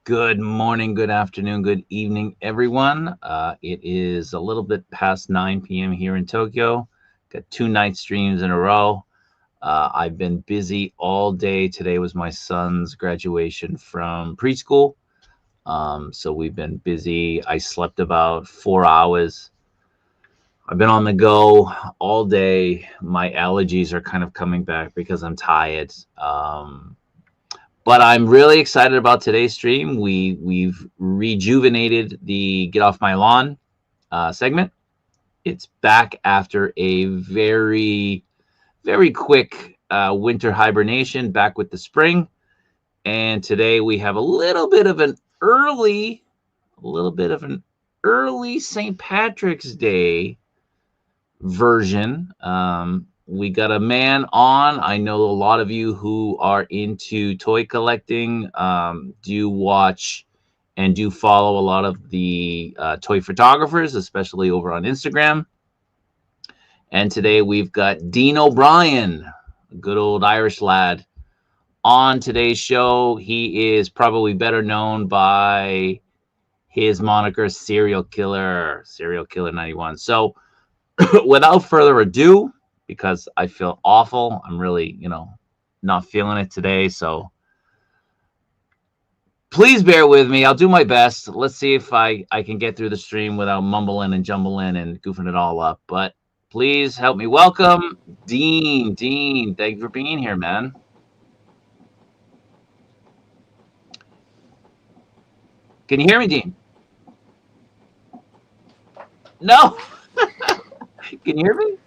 Good morning, good afternoon, good evening, everyone. It is a little bit past 9 p.m. here in Tokyo. Got two night streams in a row. I've been busy all day. Today was my son's graduation from preschool. So we've been busy. I slept about 4 hours. I've been on the go all day. My allergies are kind of coming back because I'm tired. But I'm really excited about today's stream. We've rejuvenated the Get Off My Lawn segment. It's back after a very quick winter hibernation, back with the spring. And today we have a little bit of an early St. Patrick's Day version. We got a man on. I know a lot of you who are into toy collecting do watch and do follow a lot of the toy photographers, especially over on Instagram. And today we've got Dean O'Brien, a good old Irish lad, on today's show. He is probably better known by his moniker Serial Killer 91. So without further ado, because I feel awful, I'm really, not feeling it today. So please bear with me. I'll do my best. Let's see if I can get through the stream without mumbling and jumbling and goofing it all up. But please help me welcome Dean. Dean, thank you for being here, man. Can you hear me, Dean? No. Can you hear me?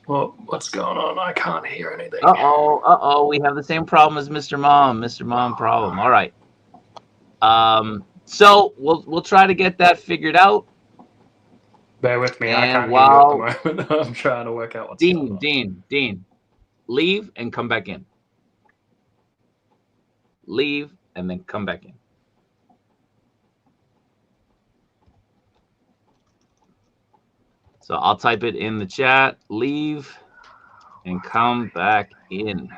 Well, what's going on? I can't hear anything. Uh-oh. We have the same problem as Mr. Mom. Mr. Mom problem. All right. So we'll try to get that figured out. Bear with me. I can't hear you at the moment. I'm trying to work out what's going on. Dean, leave and come back in. Leave and then come back in. So I'll type it in the chat. Leave and come back in.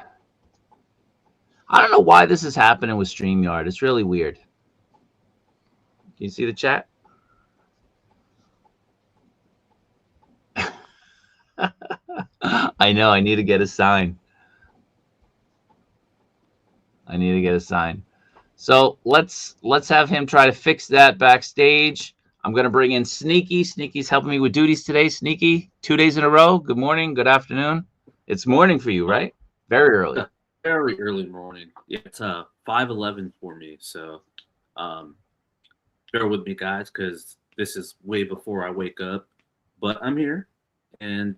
I don't know why this is happening with StreamYard. It's really weird. Can you see the chat? I know. I need to get a sign. So let's have him try to fix that backstage. I'm going to bring in Sneaky. Sneaky's helping me with duties today. Sneaky, 2 days in a row. Good morning. Good afternoon. It's morning for you, right? Very early. Very early morning. Yeah, it's 5:11 for me. So bear with me, guys, because this is way before I wake up. But I'm here and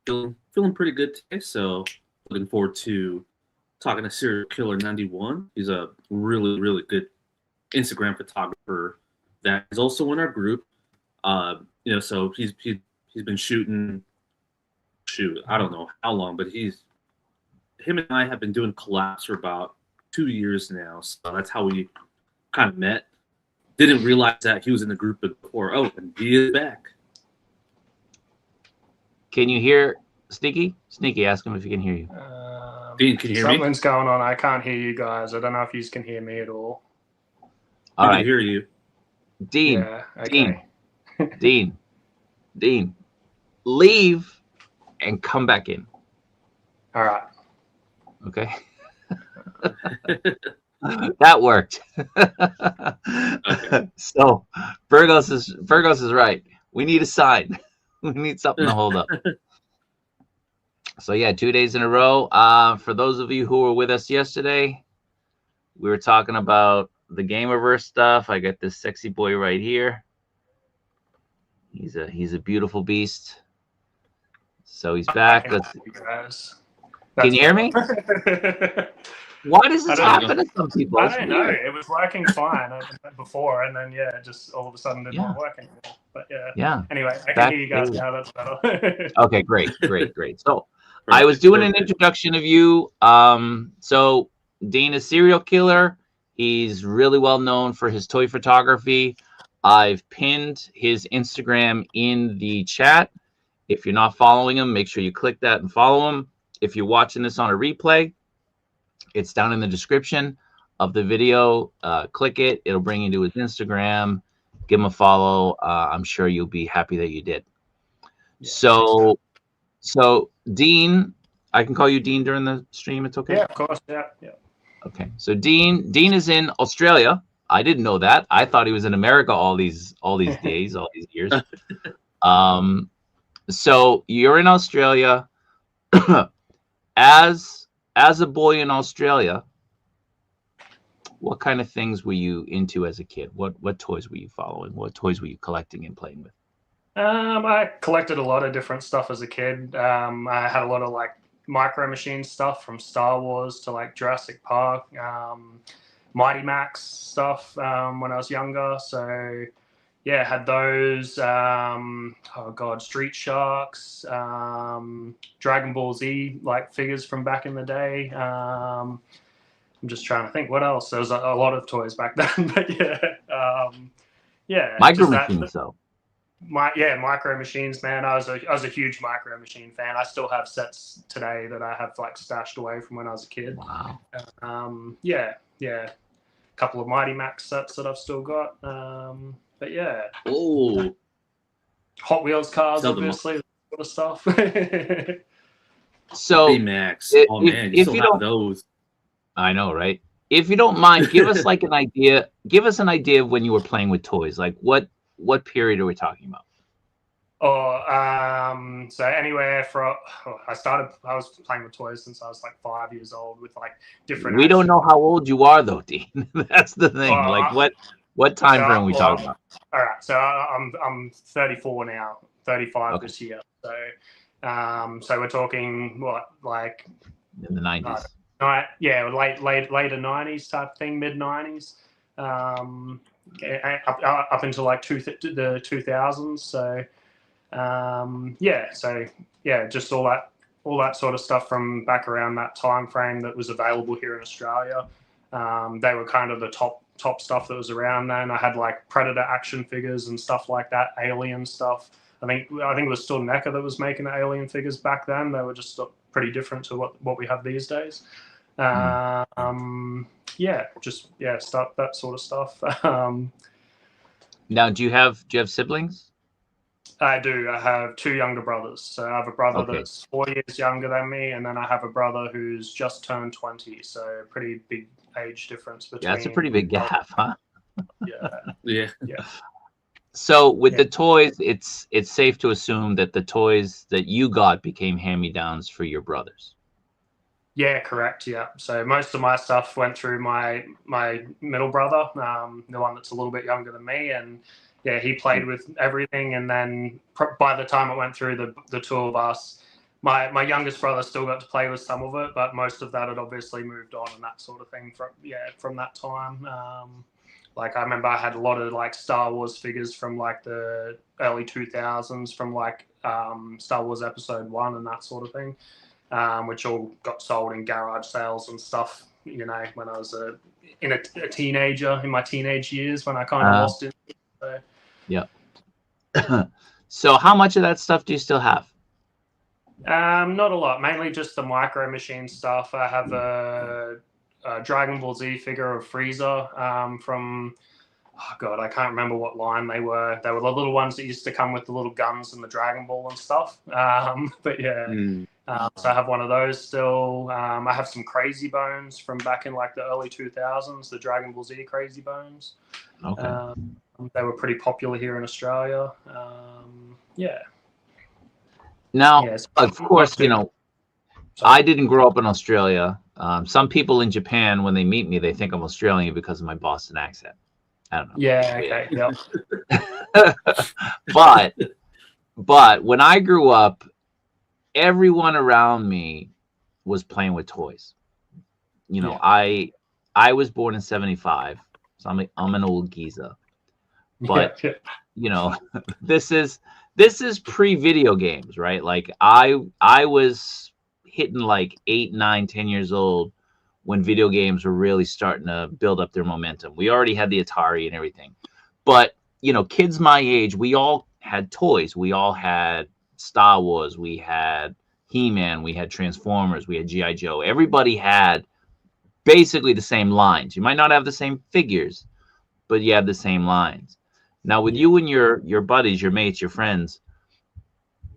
feeling pretty good today. So looking forward to talking to Serial Killer 91. He's a really good Instagram photographer that is also in our group. So he's been shooting. I don't know how long, but him and I have been doing collabs for about 2 years now. So that's how we kind of met. Didn't realize that he was in the group before. Oh, and he is back. Can you hear Sneaky? Sneaky, ask him if he can hear you. Dean, can you hear me? Something's going on. I can't hear you guys. I don't know if you can hear me at all. All right. I can hear you. Dean, Yeah, okay. Dean, leave and come back in. All right. Okay. That worked. Okay. So Burgos is right. We need a sign. We need something to hold up. So yeah, 2 days in a row. For those of you who were with us yesterday, we were talking about the Gamerverse stuff. I got this sexy boy right here. He's a beautiful beast. So he's back. Can you hear me? Why does this happen to some people? I don't know. It was working fine before, and then just all of a sudden it didn't work anymore. But yeah. Anyway, I can hear you guys now. That's better. Okay, great. So I was doing an introduction of you. So Dean is Serial Killer. He's really well known for his toy photography. I've pinned his Instagram in the chat. If you're not following him, make sure you click that and follow him. If you're watching this on a replay, it's down in the description. of the video. Click it. It'll bring you to his Instagram. Give him a follow. I'm sure you'll be happy that you did. Yeah, So Dean, I can call you Dean during the stream. It's okay. Yeah, of course. Yeah. Okay. So Dean is in Australia. I didn't know that. I thought he was in America all these days, all these years. So you're in Australia. As a boy in Australia, what kind of things were you into as a kid? What toys were you following? What toys were you collecting and playing with? I collected a lot of different stuff as a kid. I had a lot of like Micro Machines stuff from Star Wars to like Jurassic Park, Mighty Max stuff when I was younger. So yeah, had those. Oh god, Street Sharks, Dragon Ball Z like figures from back in the day. I'm just trying to think what else. There was a lot of toys back then, but yeah. Micro Machines though. Micro Machines, man. I was a huge Micro Machine fan. I still have sets today that I have like stashed away from when I was a kid. Wow. Yeah. A couple of Mighty Max sets that I've still got. But yeah. Oh. Hot Wheels cars, obviously, that sort of stuff. So Max. Oh man, you still have those. I know, right? If you don't mind, give us like an idea. Give us an idea of when you were playing with toys. Like what period are we talking about? So anywhere from I was playing with toys since I was like 5 years old with like different. We don't know how old you are though, Dean. That's the thing. Like what time frame are we talking about? All right, so I'm 34 now, 35 this year. So so we're talking what, like in the 90s. Later 90s type thing, mid 90s. Up into like the 2000s. So just all that sort of stuff from back around that time frame that was available here in Australia. They were kind of the top stuff that was around then. I had like Predator action figures and stuff like that, Alien stuff. I think it was still NECA that was making the Alien figures back then. They were just pretty different to what we have these days. Stuff, that sort of stuff. Now, do you have siblings? I do. I have two younger brothers. So I have a brother that's 4 years younger than me, and then I have a brother who's just turned 20. So a pretty big age difference between. Yeah, that's a pretty big gap, huh? Yeah. So with the toys, it's safe to assume that the toys that you got became hand-me-downs for your brothers. Yeah, correct. Yeah. So most of my stuff went through my middle brother, the one that's a little bit younger than me, and yeah, he played with everything. And then by the time it went through the two of us, my youngest brother still got to play with some of it, but most of that had obviously moved on and that sort of thing from that time. Like I remember I had a lot of like Star Wars figures from like the early 2000s, from like Star Wars Episode 1 and that sort of thing. Which all got sold in garage sales and stuff, when I was a teenager, in my teenage years, when I kind of lost it. So. Yeah. So how much of that stuff do you still have? Not a lot, mainly just the Micro Machine stuff. I have a Dragon Ball Z figure of Frieza from, oh God, I can't remember what line they were. They were the little ones that used to come with the little guns and the Dragon Ball and stuff. But yeah. So I have one of those still. I have some Crazy Bones from back in like the early 2000s, the Dragon Ball Z Crazy Bones. Okay. They were pretty popular here in Australia. Now, of course, I didn't grow up in Australia. Some people in Japan, when they meet me, they think I'm Australian because of my Boston accent. I don't know. Yeah. Okay. Yep. But when I grew up, everyone around me was playing with toys. I was born in '75, so I'm an old geezer. But this is pre-video games, right? Like I was hitting like 8, 9, 10 years old when video games were really starting to build up their momentum. We already had the Atari and everything, but kids my age, we all had toys. We all had Star Wars, we had He-Man, we had Transformers, we had G.I. Joe. Everybody had basically the same lines. You might not have the same figures, but you have the same lines. Now, with you and your buddies, your mates, your friends,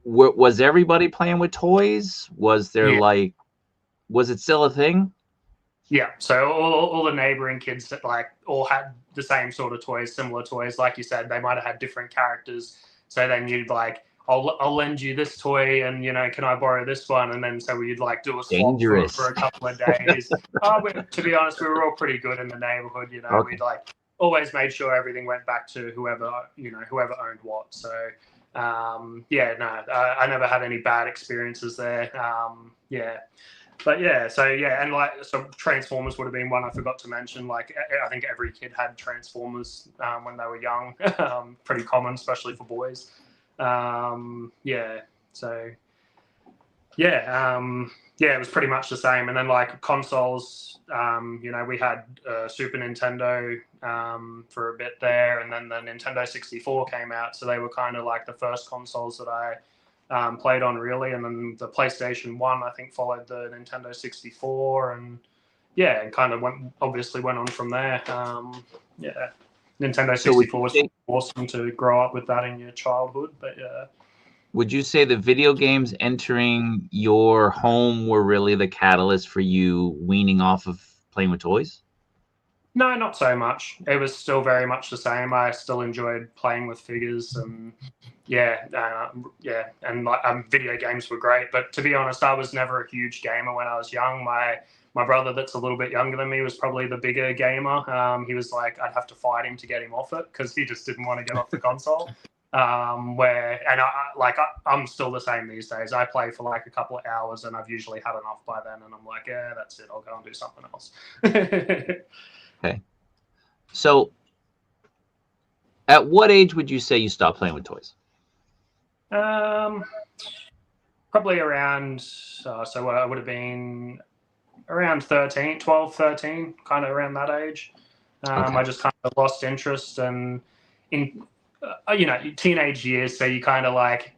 was everybody playing with toys? Was there was it still a thing? Yeah, so all the neighboring kids that like all had the same sort of toys, similar toys. Like you said, they might have had different characters. So then you'd like, I'll lend you this toy, and can I borrow this one? And then so we'd like do a swap for a couple of days. To be honest, we were all pretty good in the neighborhood. Okay. We'd like always made sure everything went back to whoever owned what. So I never had any bad experiences there. But so Transformers would have been one I forgot to mention. Like, I think every kid had Transformers when they were young. Pretty common, especially for boys. It was pretty much the same. And then like consoles, we had Super Nintendo for a bit there, and then the Nintendo 64 came out. So they were kind of like the first consoles that I played on, really. And then the PlayStation 1, I think, followed the Nintendo 64, and kind of went on from there. Nintendo 64 was awesome to grow up with that in your childhood, but yeah. Would you say the video games entering your home were really the catalyst for you weaning off of playing with toys? No, not so much. It was still very much the same. I still enjoyed playing with figures, and video games were great. But to be honest, I was never a huge gamer when I was young. My brother, that's a little bit younger than me, was probably the bigger gamer. He was like, I'd have to fight him to get him off it because he just didn't want to get off the console. I'm still the same these days. I play for like a couple of hours, and I've usually had enough by then, and I'm like, yeah, that's it. I'll go and do something else. Okay. So at what age would you say you stopped playing with toys? Probably around, I would have been around 12, 13, kind of around that age. I just kind of lost interest, and in teenage years, so you kind of like,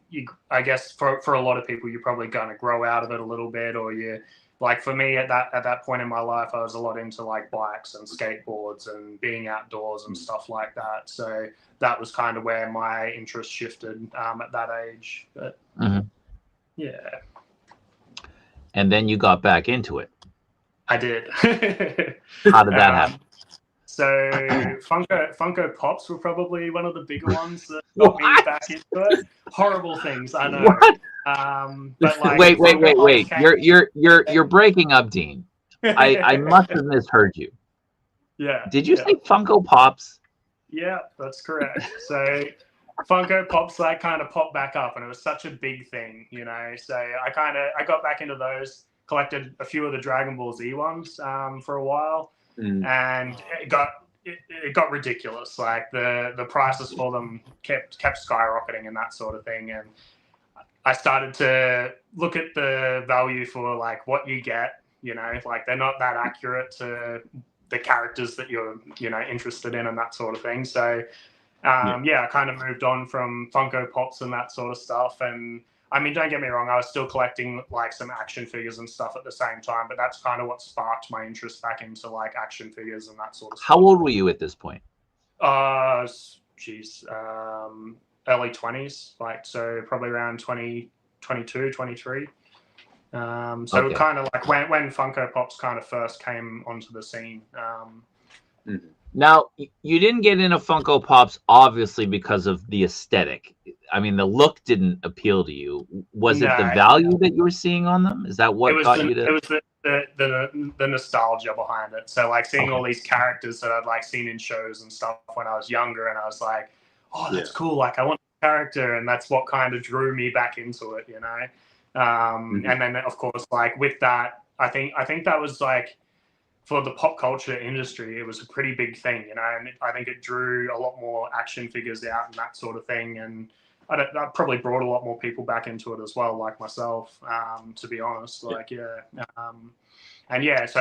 I guess for a lot of people, you're probably going to grow out of it a little bit, or you like, for me at that point in my life, I was a lot into like bikes and skateboards and being outdoors and stuff like that. So that was kind of where my interest shifted at that age. But yeah. And then you got back into it. I did. How did that happen? So Funko Pops were probably one of the bigger ones that got me back into it. Horrible things, I know. What? But like, wait. You're breaking up, Dean. I must have misheard you. Yeah. Did you say Funko Pops? Yeah, that's correct. So Funko Pops like kind of popped back up, and it was such a big thing, So I got back into those, collected a few of the Dragon Ball Z ones for a while. And it got ridiculous. Like the prices for them kept skyrocketing and that sort of thing. And I started to look at the value for like what you get. Like they're not that accurate to the characters that you're interested in and that sort of thing. So I kind of moved on from Funko Pops and that sort of stuff. And I mean, don't get me wrong, I was still collecting like some action figures and stuff at the same time, but that's kind of what sparked my interest back into like action figures and that sort of stuff. How old were you at this point? Early 20s, like, so probably around 20, 22, 23. So kind of like when Funko Pops kind of first came onto the scene. Now, you didn't get into Funko Pops, obviously, because of the aesthetic. I mean, the look didn't appeal to you. Was it the value that you were seeing on them? Is that what got you to... It was the nostalgia behind it. So, like, seeing all these characters that I'd, like, seen in shows and stuff when I was younger, and I was like, oh, that's cool. Like, I want a character, and that's what kind of drew me back into it, And then, of course, like, with that, I think that was, like, for the pop culture industry, it was a pretty big thing, and I think it drew a lot more action figures out and that sort of thing, and that probably brought a lot more people back into it as well, like myself, to be honest. Like, so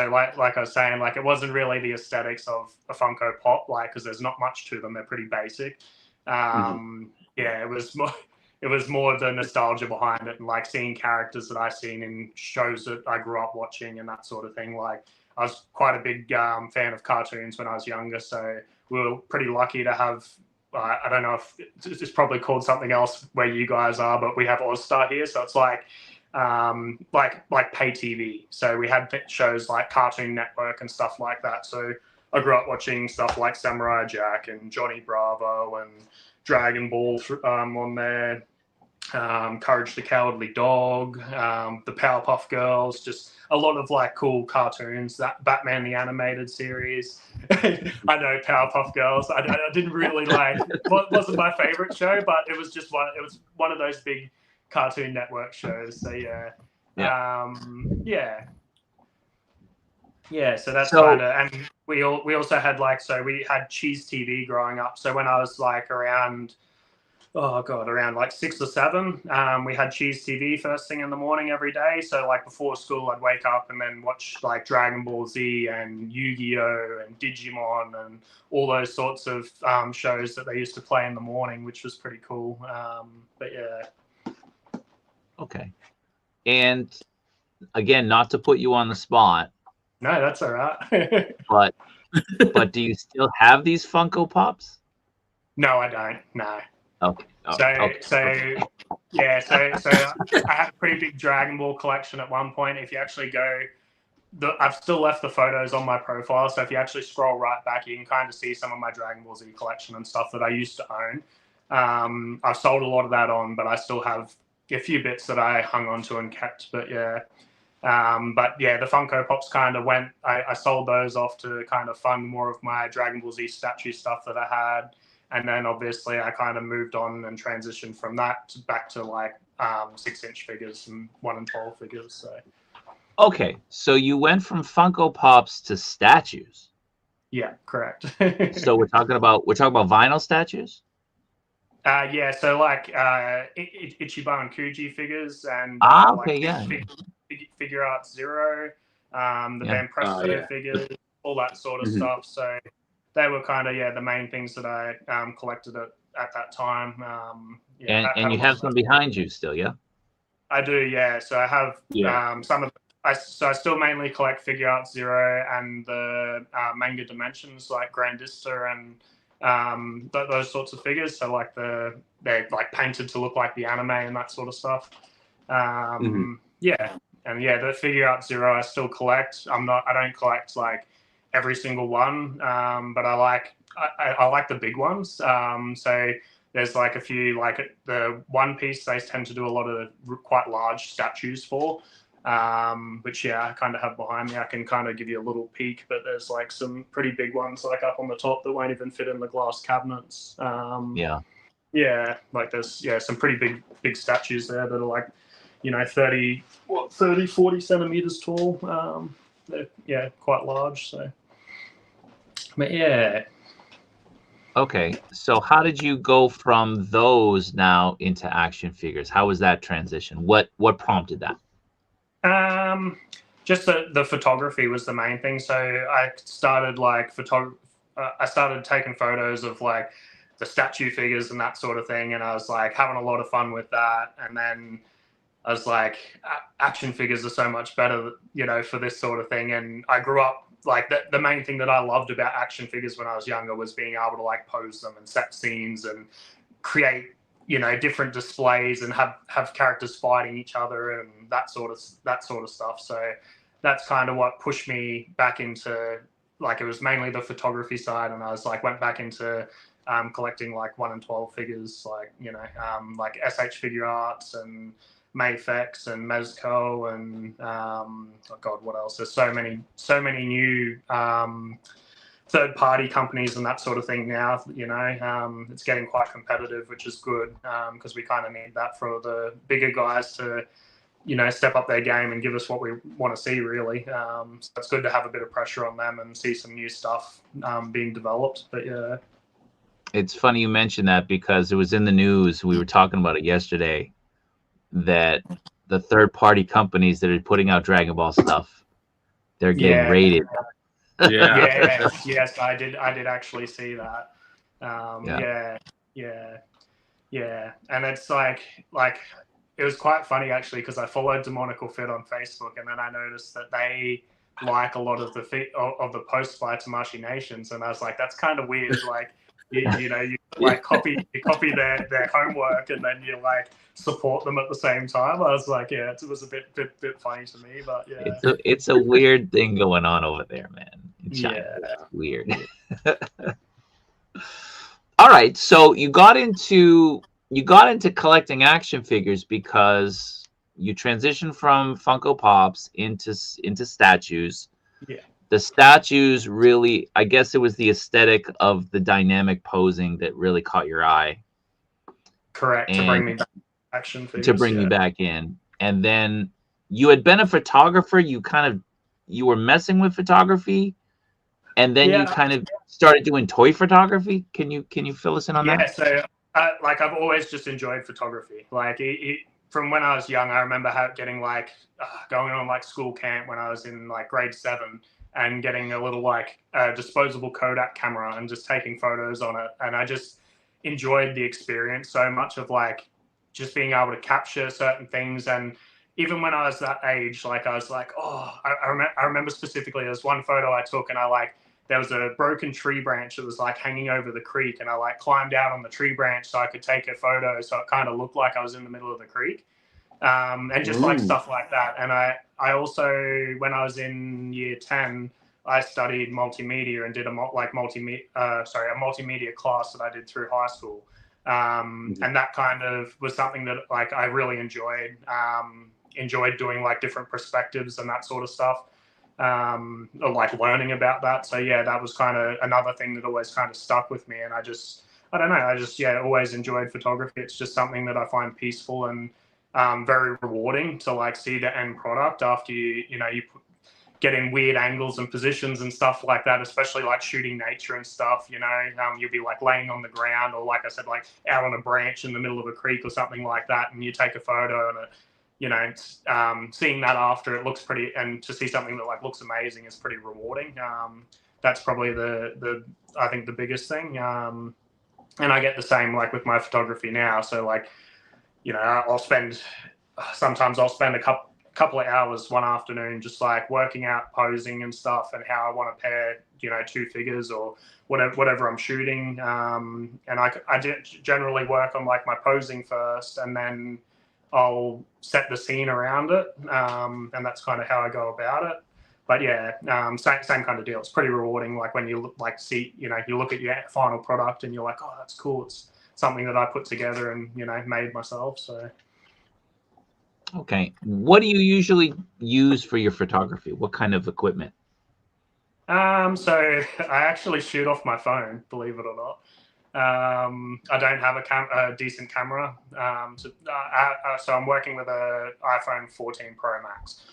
like I was saying, like, it wasn't really the aesthetics of a Funko Pop, like, because there's not much to them; they're pretty basic. It was more the nostalgia behind it, and like seeing characters that I've seen in shows that I grew up watching and that sort of thing. Like, I was quite a big fan of cartoons when I was younger, so we were pretty lucky to have. I don't know if it's probably called something else where you guys are, but we have Austar here, so it's like pay TV. So we had shows like Cartoon Network and stuff like that. So I grew up watching stuff like Samurai Jack and Johnny Bravo and Dragon Ball on there. Courage the Cowardly Dog, the Powerpuff Girls, just a lot of like cool cartoons. That Batman the Animated Series. I know Powerpuff Girls. I didn't really like. Wasn't my favorite show, but it was just one. It was one of those big Cartoon Network shows. So yeah. So that's kind of, and we also had like, so we had Cheese TV growing up. So when I was like around like 6 or 7, we had Cheese TV first thing in the morning every day. So like before school, I'd wake up and then watch like Dragon Ball Z and Yu-Gi-Oh and Digimon and all those sorts of shows that they used to play in the morning, which was pretty cool. But yeah. Okay. And again, not to put you on the spot. No, that's all right. but do you still have these Funko Pops? No, I don't. No. Okay. So I had a pretty big Dragon Ball collection at one point. If you actually go, I've still left the photos on my profile. So if you actually scroll right back, you can kind of see some of my Dragon Ball Z collection and stuff that I used to own. I've sold a lot of that on, but I still have a few bits that I hung on to and kept. But yeah. The Funko Pops kind of went, I sold those off to kind of fund more of my Dragon Ball Z statue stuff that I had. And then obviously I kind of moved on and transitioned from that back to like 6-inch figures and 1 and 12 figures. So. Okay. So you went from Funko Pops to statues. Yeah, correct. So we're talking about vinyl statues? So like Ichiban and Kuji figures and Figure Art Zero, the Van Presto figures, all that sort of stuff. So they were kind of the main things that I collected at that time. And you have some behind you still, yeah? I do, yeah. So I have some of. I still mainly collect Figure Art Zero and the Manga Dimensions like Grandista and those sorts of figures. So like they're like painted to look like the anime and that sort of stuff. And the Figure Art Zero I still collect. I don't collect like every single one, but I like the big ones. So there's like a few, like the One Piece, they tend to do a lot of quite large statues for, which I kind of have behind me. I can kind of give you a little peek, but there's like some pretty big ones like up on the top that won't even fit in the glass cabinets. Like there's some pretty big statues there that are like 30, 40 centimeters tall. They're quite large. So, but yeah. Okay, so how did you go from those now into action figures? How was that transition? What prompted that? Just the photography was the main thing. So I started like I started taking photos of like the statue figures and that sort of thing, and I was like having a lot of fun with that. And then I was like, action figures are so much better, for this sort of thing. And I grew up like the main thing that I loved about action figures when I was younger was being able to like pose them and set scenes and create, different displays and have characters fighting each other and that sort of stuff. So that's kind of what pushed me back into, like, it was mainly the photography side, and I was like went back into collecting like 1 and 12 figures, like like SH Figure Arts and Mayfex and Mezco and what else? There's so many new third-party companies and that sort of thing now. It's getting quite competitive, which is good because we kind of need that for the bigger guys to step up their game and give us what we want to see, really. So it's good to have a bit of pressure on them and see some new stuff being developed. But yeah, it's funny you mentioned that because it was in the news. We were talking about it yesterday, that the third-party companies that are putting out Dragon Ball stuff, they're getting raided. Yes, I did actually see that. And it's like it was quite funny actually, because I followed Demonical Fit on Facebook, and then I noticed that they like a lot of the posts by Tamashii Nations, and I was like, that's kind of weird. Like, you know, you like copy their homework and then you like support them at the same time. I was like, yeah, it was a bit funny to me, but yeah, it's a weird thing going on over there, man. In China. Yeah. It's weird. All right, so you got into collecting action figures because you transitioned from Funko Pops into statues. Yeah. The statues really, I guess it was the aesthetic of the dynamic posing that really caught your eye. Correct. And to bring me back action figures, to bring you back in. And then you had been a photographer. You were messing with photography, and then you kind of started doing toy photography. Can you fill us in on that? Yeah, so like I've always just enjoyed photography. Like from when I was young, I remember getting like going on like school camp when I was in like grade 7 and getting a little like disposable Kodak camera and just taking photos on it. And I just enjoyed the experience so much of like just being able to capture certain things. And even when I was that age, like I was like, oh, I remember specifically there's one photo I took and there was a broken tree branch that was like hanging over the creek, and I like climbed out on the tree branch so I could take a photo so it kind of looked like I was in the middle of the creek. And just like stuff like that. And I also, when I was in year 10, I studied multimedia and did a multimedia class that I did through high school. And that kind of was something that like I really enjoyed doing like different perspectives and that sort of stuff. Or like learning about that. So yeah, that was kind of another thing that always kind of stuck with me. And I don't know, always enjoyed photography. It's just something that I find peaceful and very rewarding to like see the end product after you get in weird angles and positions and stuff like that, especially like shooting nature and stuff, you'll be like laying on the ground or like I said, like out on a branch in the middle of a creek or something like that. And you take a photo and seeing that after it looks pretty, and to see something that like looks amazing is pretty rewarding. That's probably I think the biggest thing. And I get the same like with my photography now. So like, sometimes I'll spend a couple of hours one afternoon just like working out posing and stuff and how I want to pair, two figures or whatever I'm shooting. And I generally work on like my posing first, and then I'll set the scene around it, and that's kind of how I go about it. But yeah, same kind of deal. It's pretty rewarding. Like when you like see, you look at your final product and you're like, oh, that's cool. It's something that I put together and made myself. So. Okay, what do you usually use for your photography? What kind of equipment? So I actually shoot off my phone, believe it or not. I don't have a decent camera. So I'm working with an iPhone 14 Pro Max.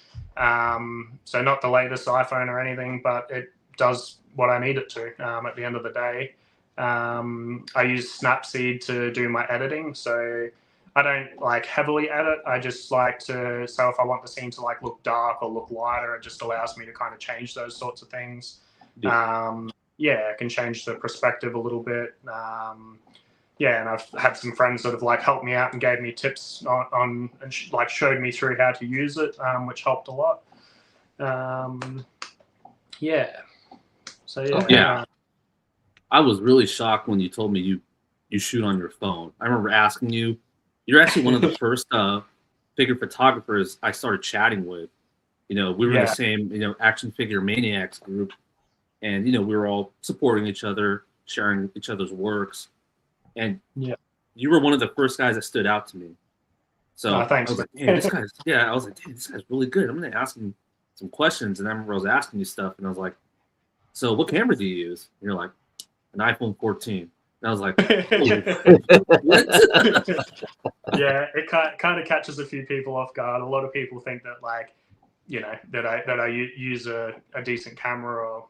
So not the latest iPhone or anything, but it does what I need it to at the end of the day. I use Snapseed to do my editing. So I don't like heavily edit. I just like to, so if I want the scene to like look dark or look lighter, it just allows me to kind of change those sorts of things. Yeah. I can change the perspective a little bit. And I've had some friends that have like helped me out and gave me tips on and like showed me through how to use it, which helped a lot. So yeah. I was really shocked when you told me you shoot on your phone. I remember asking you. You're actually one of the first figure photographers I started chatting with. We were in the same action figure maniacs group. And, we were all supporting each other, sharing each other's works. And you were one of the first guys that stood out to me. So thanks. I was like, man, this guy's really good. I'm going to ask him some questions. And I remember I was asking you stuff. And I was like, so what camera do you use? And you're like, an iPhone 14. And I was like, what? Yeah, it kind of catches a few people off guard. A lot of people think that like, that I use a decent camera or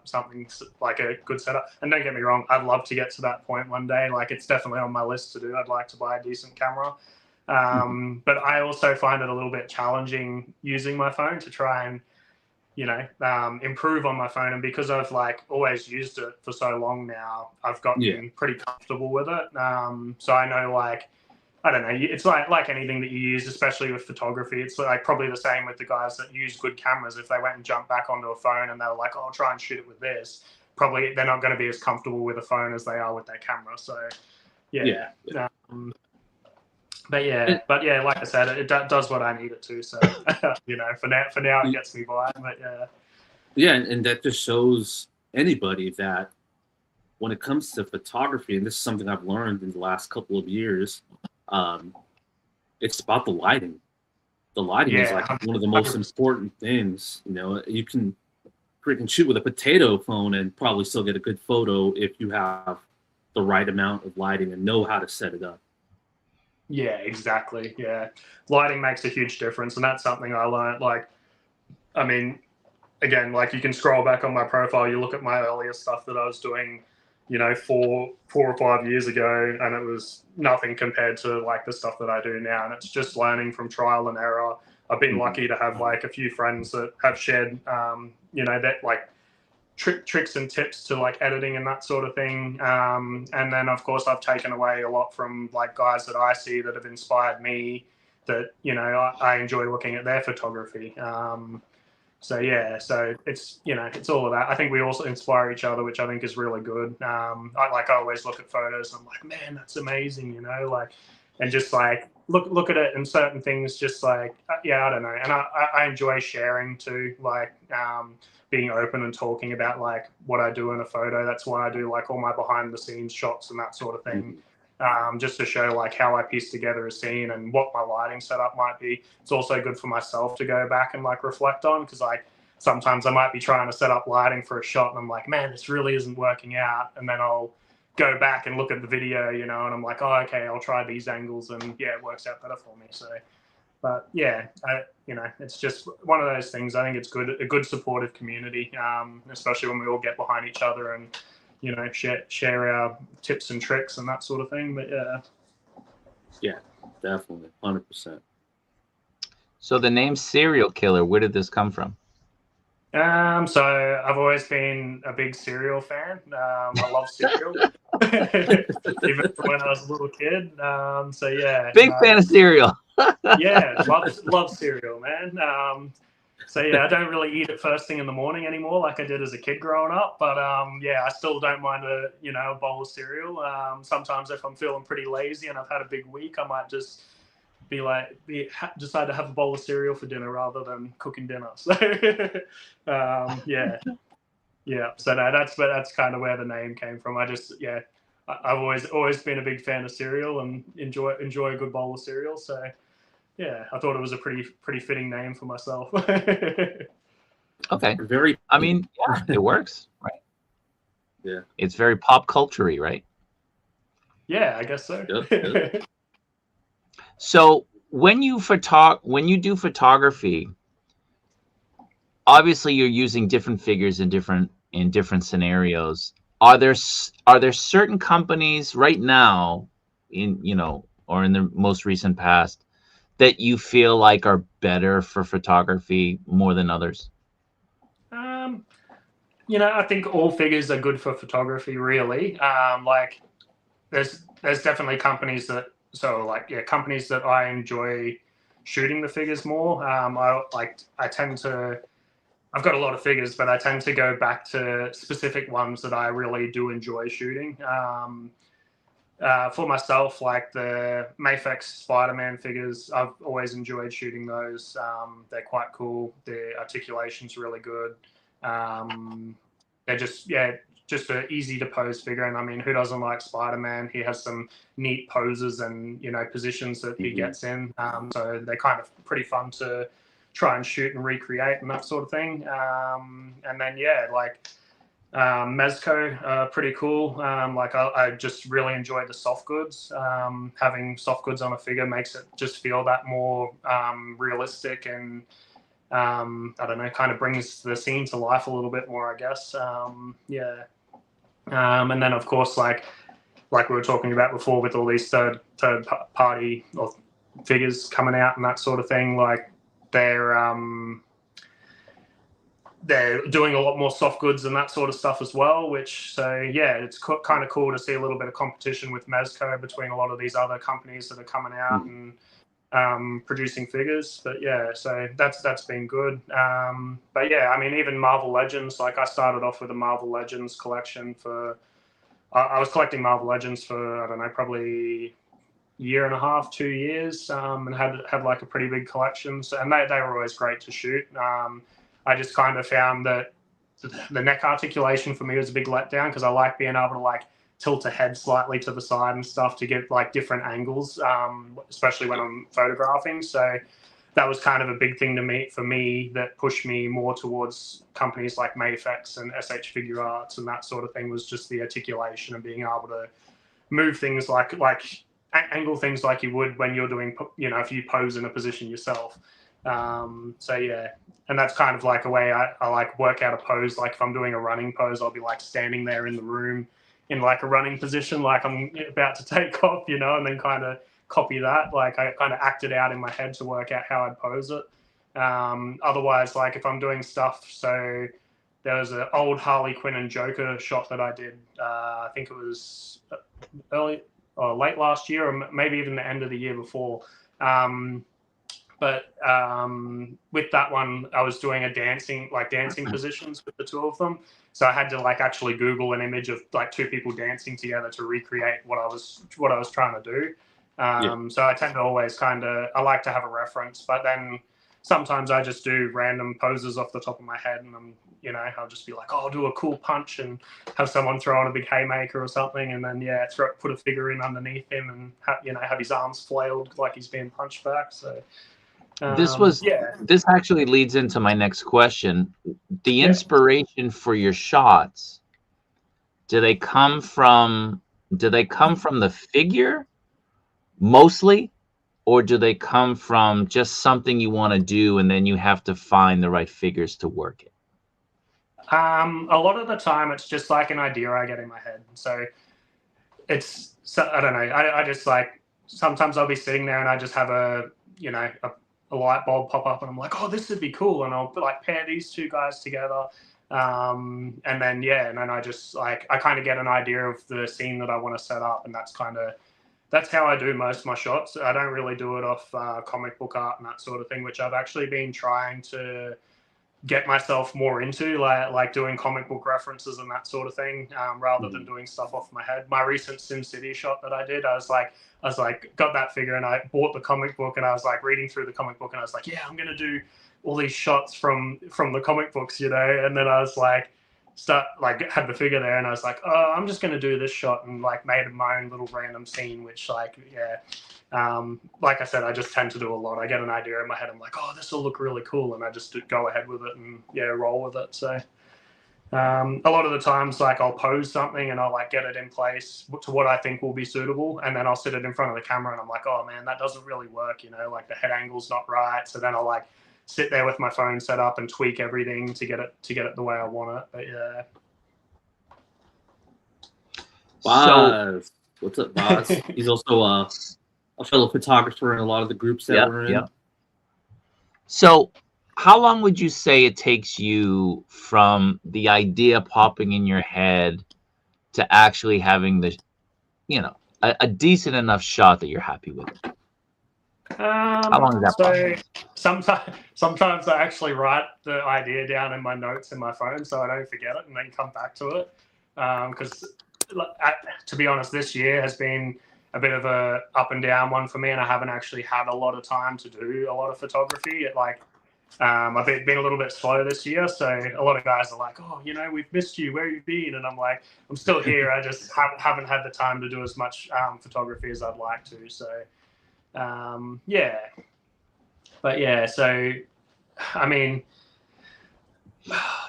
something like a good setup. And don't get me wrong, I'd love to get to that point one day. Like it's definitely on my list to do. I'd like to buy a decent camera, but I also find it a little bit challenging using my phone to try and improve on my phone. And because I've like always used it for so long now, I've gotten pretty comfortable with it. So I know like I don't know. It's like anything that you use, especially with photography. It's like probably the same with the guys that use good cameras. If they went and jumped back onto a phone and they were like, "Oh, I'll try and shoot it with this," probably they're not going to be as comfortable with a phone as they are with their camera. So, yeah. But yeah, like I said, it does what I need it to. So, for now, it gets me by. But yeah, and that just shows anybody that when it comes to photography, and this is something I've learned in the last couple of years, it's about the lighting. The lighting is like one of the most important things. You can freaking shoot with a potato phone and probably still get a good photo if you have the right amount of lighting and know how to set it up. Yeah, exactly. Yeah, lighting makes a huge difference, and that's something I learned. Again, you can scroll back on my profile, you look at my earlier stuff that I was doing, 4 or 5 years ago, and it was nothing compared to the stuff that I do now. And it's just learning from trial and error. I've been lucky to have a few friends that have shared, that tricks and tips to editing and that sort of thing. And then of course I've taken away a lot from guys that I see that have inspired me, that, I enjoy looking at their photography. So it's, it's all of that. I think we also inspire each other, which I think is really good. I always look at photos and I'm like, man, that's amazing, and just look at it, and certain things just I don't know. And I enjoy sharing too, being open and talking about what I do in a photo. That's why I do all my behind the scenes shots and that sort of thing. Just to show how I piece together a scene and what my lighting setup might be. It's also good for myself to go back and reflect on, because sometimes I might be trying to set up lighting for a shot and I'm like, man, this really isn't working out. And then I'll go back and look at the video, and I'm like, oh, okay, I'll try these angles, and it works out better for me. So, but it's just one of those things. I think it's good, a good supportive community, especially when we all get behind each other and, share our tips and tricks and that sort of thing. But yeah, definitely, 100%. So the name Serial Killer, where did this come from? So I've always been a big cereal fan. I love cereal, even when I was a little kid. So yeah, big fan of cereal. Yeah, love cereal, man. So yeah, I don't really eat it first thing in the morning anymore like I did as a kid growing up. But I still don't mind a bowl of cereal. Sometimes if I'm feeling pretty lazy and I've had a big week, I might just decide to have a bowl of cereal for dinner rather than cooking dinner. So yeah. So that's kind of where the name came from. I've always been a big fan of cereal and enjoy a good bowl of cereal. So yeah, I thought it was a pretty fitting name for myself. Okay. It works, right? Yeah. It's very pop culture-y, right? Yeah, I guess so. Yep. So when you do photography, obviously you're using different figures in different scenarios. Are there certain companies right now or in the most recent past that you feel like are better for photography more than others? I think all figures are good for photography, really. There's definitely companies that companies that I enjoy shooting the figures more. I've got a lot of figures, but I tend to go back to specific ones that I really do enjoy shooting. For myself, the Mafex Spider-Man figures, I've always enjoyed shooting those. They're quite cool. The articulation's really good. They're just an easy to pose figure. And I mean, who doesn't like Spider-Man? He has some neat poses and, positions that he gets in. So they're kind of pretty fun to try and shoot and recreate and that sort of thing. And then, Mezco, pretty cool. I just really enjoy the soft goods. Having soft goods on a figure makes it just feel that more realistic, and I don't know, kind of brings the scene to life a little bit more, I guess. And then of course, like we were talking about before, with all these third party or figures coming out and that sort of thing, they're doing a lot more soft goods and that sort of stuff as well, which, so yeah, it's kind of cool to see a little bit of competition with Mezco between a lot of these other companies that are coming out and producing figures. But yeah, so that's been good. But yeah, I mean, even Marvel Legends, like I started off with a Marvel Legends collection for, I was collecting Marvel Legends for, I don't know, probably year and a half, 2 years, and had like a pretty big collection. So, and they were always great to shoot. I just kind of found that the neck articulation for me was a big letdown, because I like being able to like tilt a head slightly to the side and stuff to get like different angles, especially when I'm photographing. So that was kind of a big thing for me that pushed me more towards companies like Mafex and SH Figure Arts and that sort of thing, was just the articulation and being able to move things like angle things like you would when you're doing, you know, if you pose in a position yourself. So yeah, and that's kind of like a way I like work out a pose. Like if I'm doing a running pose, I'll be like standing there in the room in like a running position, like I'm about to take off, you know, and then kind of copy that. Like I kind of act it out in my head to work out how I'd pose it. Otherwise, like if I'm doing stuff, so there was an old Harley Quinn and Joker shot that I did. I think it was early or late last year, or maybe even the end of the year before. But with that one, I was doing dancing positions with the two of them. So I had to like actually Google an image of like two people dancing together to recreate what I was trying to do. So I tend to always I like to have a reference, but then sometimes I just do random poses off the top of my head, and I'll just be like, oh, I'll do a cool punch and have someone throw on a big haymaker or something, and then put a figure in underneath him and have his arms flailed like he's being punched back. So. This actually leads into my next question. The inspiration for your shots, do they come from the figure mostly, or do they come from just something you want to do and then you have to find the right figures to work it? A lot of the time it's just like an idea I get in my head. So I don't know. I just like, sometimes I'll be sitting there and I just have a light bulb pop up and I'm like, oh, this would be cool. And I'll like pair these two guys together. And then I just like, I kind of get an idea of the scene that I want to set up. And that's how I do most of my shots. I don't really do it off comic book art and that sort of thing, which I've actually been trying to get myself more into, like doing comic book references and that sort of thing, rather than doing stuff off my head. My recent SimCity shot that I did, I was like, got that figure and I bought the comic book and I was like reading through the comic book and I was like, yeah, I'm going to do all these shots from the comic books, and then I was like, had the figure there and I was like, oh, I'm just going to do this shot, and like made my own little random scene, which like I said, I just tend to do a lot. I get an idea in my head, I'm like, oh, this will look really cool, and I just go ahead with it and roll with it. So a lot of the times, like I'll pose something and I'll like get it in place to what I think will be suitable, and then I'll sit it in front of the camera and I'm like, oh man, that doesn't really work, like the head angle's not right. So then I'll like sit there with my phone set up and tweak everything to get it the way I want it. But yeah. Boz. What's up, Boz? He's also a fellow photographer in a lot of the groups that we're in. Yeah. So how long would you say it takes you from the idea popping in your head to actually having a decent enough shot that you're happy with it? How long is that process? Sometimes I actually write the idea down in my notes in my phone so I don't forget it and then come back to it. Because to be honest, this year has been a bit of a up and down one for me, and I haven't actually had a lot of time to do a lot of photography. I've been a little bit slow this year, so a lot of guys are like, oh, we've missed you, where have you been? And I'm like, I'm still here, I just haven't had the time to do as much photography as I'd like to. So so I mean,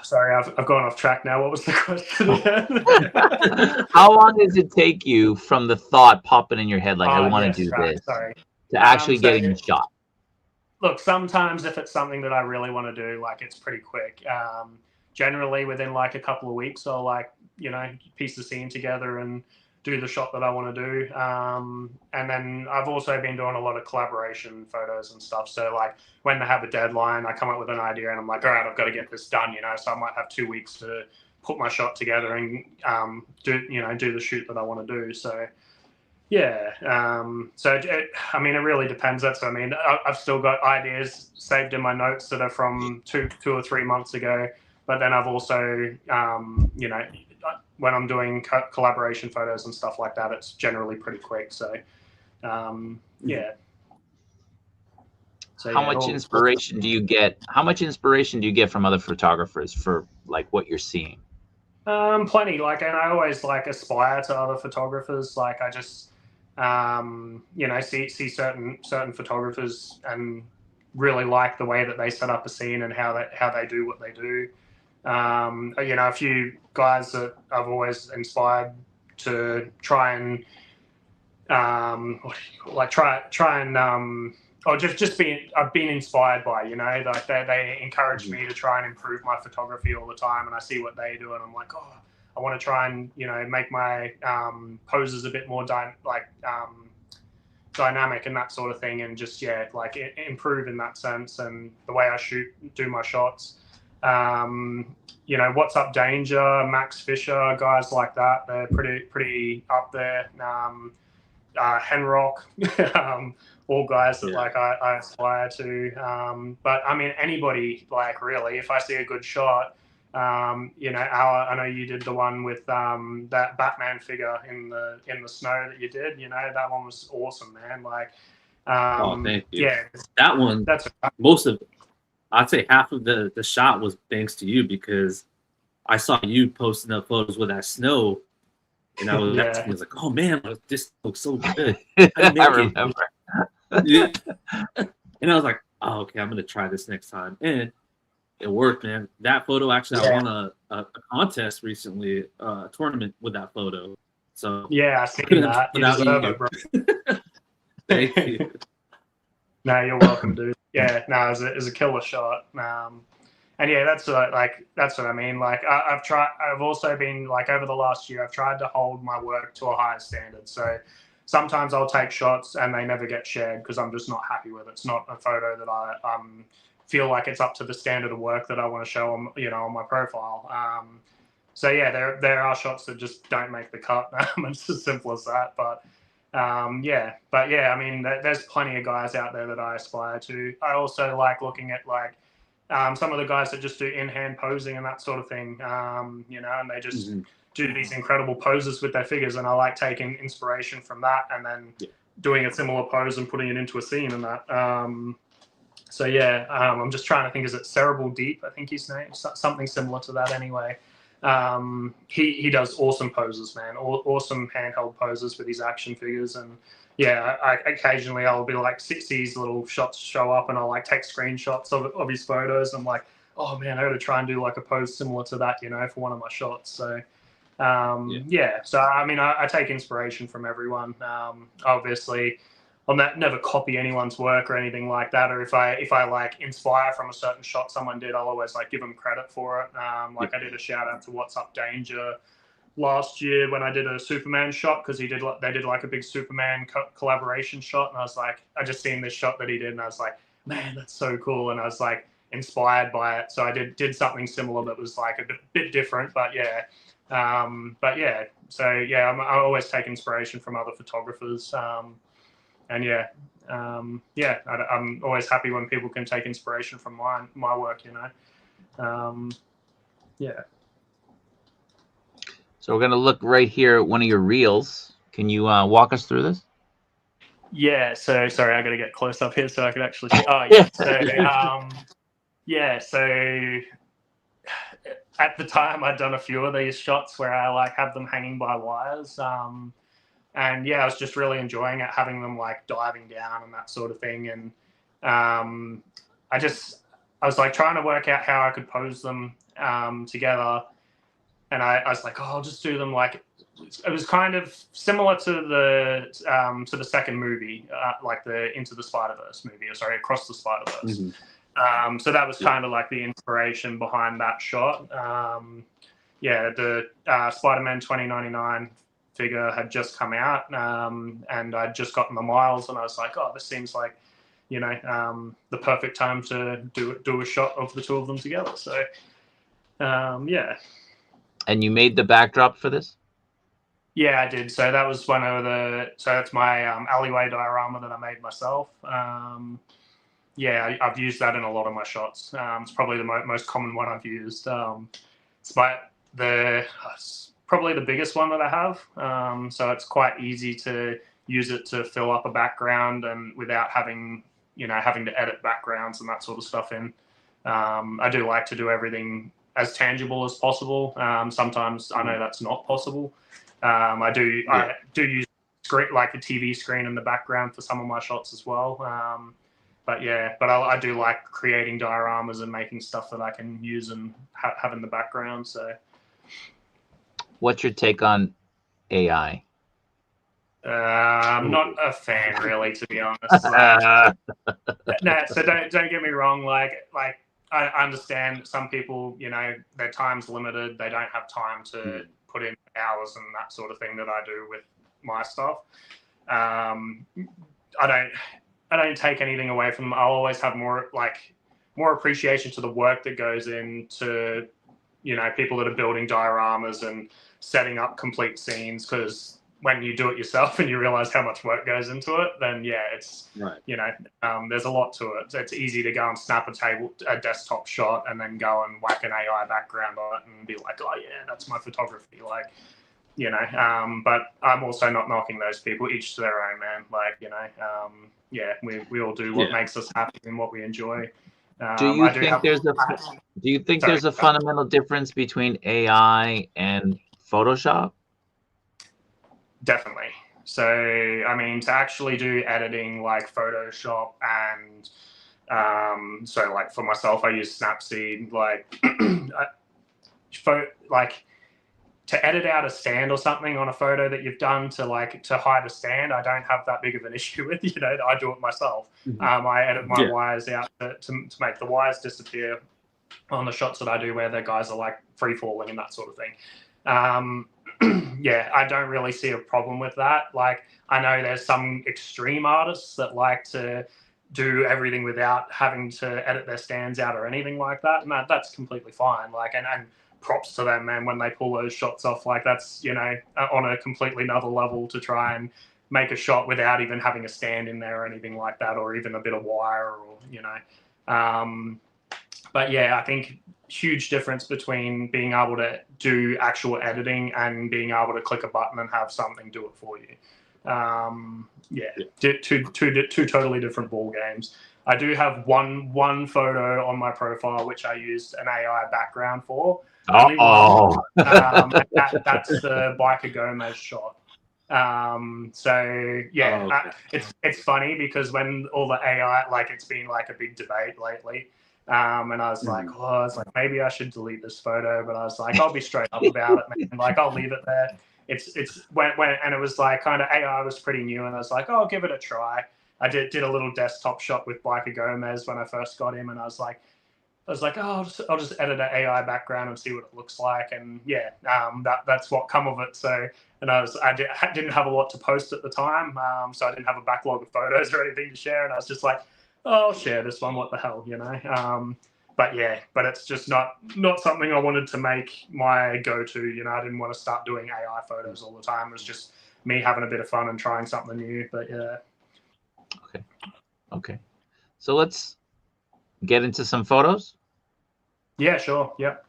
sorry, I've gone off track now. What was the question again? How long does it take you from the thought popping in your head, like, I want to do this, to actually getting the shot? Look, sometimes if it's something that I really want to do, like, it's pretty quick. Generally within like a couple of weeks, I'll piece the scene together and do the shot that I want to do. And then I've also been doing a lot of collaboration photos and stuff. So like when they have a deadline, I come up with an idea and I'm like, all right, I've got to get this done, you know. So I might have 2 weeks to put my shot together and do the shoot that I want to do. So yeah, I mean, it really depends. I've still got ideas saved in my notes that are from two or 3 months ago. But then I've also, when I'm doing collaboration photos and stuff like that, it's generally pretty quick. So, yeah. So, how much inspiration do you get? How much inspiration do you get from other photographers for like what you're seeing? Plenty. Like, and I always like aspire to other photographers. Like, I just, see certain photographers and really like the way that they set up a scene and how they do what they do. A few guys that I've always inspired to try and I've been inspired by, like they encourage me to try and improve my photography all the time, and I see what they do and I'm like, oh, I want to try and make my poses a bit more dynamic and that sort of thing, and just improve in that sense and the way I do my shots. What's Up Danger, Max Fisher, guys like that, they're pretty up there. Henrock, all guys that I aspire to. But I mean, anybody, like, really, if I see a good shot, I know you did the one with that Batman figure in the snow that you did. That one was awesome, man. Like, thank you. Yeah, that one. I'd say half of the shot was thanks to you, because I saw you posting up photos with that snow. And I was like, oh man, this looks so good. I remember. Yeah. And I was like, oh, okay, I'm gonna try this next time. And it worked, man. That photo, actually, I won a contest recently, a tournament with that photo. So yeah, I seen that. You deserve it, bro. Thank you. No, you're welcome, dude. Yeah, no, it was a killer shot. And yeah, that's what I mean. Like, I've also been, like, over the last year, I've tried to hold my work to a higher standard. So sometimes I'll take shots and they never get shared because I'm just not happy with it. It's not a photo that I feel like it's up to the standard of work that I want to show on my profile. So yeah, there are shots that just don't make the cut. It's as simple as that. But I mean, there's plenty of guys out there that I aspire to. I also like looking at some of the guys that just do in-hand posing and that sort of thing, and they just do these incredible poses with their figures, and I like taking inspiration from that and then doing a similar pose and putting it into a scene and that. I'm just trying to think, is it Cerebral Deep? I think his name, something similar to that anyway. He does awesome poses, man, awesome handheld poses with his action figures. And yeah, occasionally I'll be like, see these little shots show up and I'll like take screenshots of his photos. I'm like, oh man, I got to try and do like a pose similar to that, for one of my shots. So, so I mean, I take inspiration from everyone. Obviously, I'll never copy anyone's work or anything like that. Or if I like inspire from a certain shot someone did, I'll always like give them credit for it. I did a shout out to What's Up Danger last year when I did a Superman shot, because they did like a big Superman collaboration shot, and I just seen this shot that he did, and I was like, man, that's so cool, and I was like inspired by it. So I did something similar that was like a bit different, but yeah. So yeah, I always take inspiration from other photographers, and I'm always happy when people can take inspiration from my work, yeah. So we're going to look right here at one of your reels. Can you walk us through this? Yeah. So sorry, I got to get close up here so I can actually see. Oh yeah. So at the time I'd done a few of these shots where I like have them hanging by wires. And yeah, I was just really enjoying it, having them like diving down and that sort of thing. And I was like trying to work out how I could pose them together. And I was like, oh, I'll just do them like, it was kind of similar to the second movie, like the Into the Spider-Verse movie, Across the Spider-Verse. So that was kind of like the inspiration behind that shot. The Spider-Man 2099 figure had just come out, and I'd just gotten the miles, and I was like, oh, this seems like, the perfect time to do a shot of the two of them together. So, yeah. And you made the backdrop for this? Yeah, I did. So that was so that's my alleyway diorama that I made myself. Yeah, I've used that in a lot of my shots. It's probably the most common one I've used. It's probably the biggest one that I have. So it's quite easy to use it to fill up a background and without having to edit backgrounds and that sort of stuff in. I do like to do everything as tangible as possible. Sometimes I know that's not possible. I do use like a TV screen in the background for some of my shots as well. But I do like creating dioramas and making stuff that I can use and have in the background. So, what's your take on AI? I'm not a fan, really, to be honest. No, so don't get me wrong. Like I understand some people, their time's limited. They don't have time to put in hours and that sort of thing that I do with my stuff. I don't take anything away from them. I'll always have more appreciation to the work that goes into, people that are building dioramas and setting up complete scenes. Because when you do it yourself and you realize how much work goes into it, then it's right. There's a lot to it. So it's easy to go and snap a desktop shot and then go and whack an AI background on it and be like, oh yeah, that's my photography. But I'm also not knocking those people. Each to their own, man. We all do what makes us happy and what we enjoy. Do you think there's a fundamental difference between AI and Photoshop? Definitely. So, to actually do editing like Photoshop and for myself, I use Snapseed. To edit out a stand or something on a photo that you've done to hide a stand, I don't have that big of an issue with. I do it myself. I edit my wires out to make the wires disappear on the shots that I do where the guys are free falling and that sort of thing. I don't really see a problem with that. I know there's some extreme artists that like to do everything without having to edit their stands out or anything like that, and that's completely fine. And props to them, man, when they pull those shots off. That's on a completely another level to try and make a shot without even having a stand in there or anything like that, or even a bit of wire, or but I think huge difference between being able to do actual editing and being able to click a button and have something do it for you. Two totally different ball games. I do have one photo on my profile which I used an AI background for. That's the Biker Gomez shot. It's funny because when all the AI, it's been a big debate lately. And I was maybe I should delete this photo, but I was I'll be straight up about it, man. I'll leave it there. It's when and it was kind of AI was pretty new, and I was I'll give it a try. I did a little desktop shot with Biker Gomez when I first got him, and I was I'll just edit an AI background and see what it looks like, and that's what come of it. So, and I didn't have a lot to post at the time, so I didn't have a backlog of photos or anything to share, and I was just I'll share this one. What the hell, But it's just not something I wanted to make my go-to. I didn't want to start doing AI photos all the time. It was just me having a bit of fun and trying something new. But yeah. Okay. So let's get into some photos. Yeah, sure. Yep.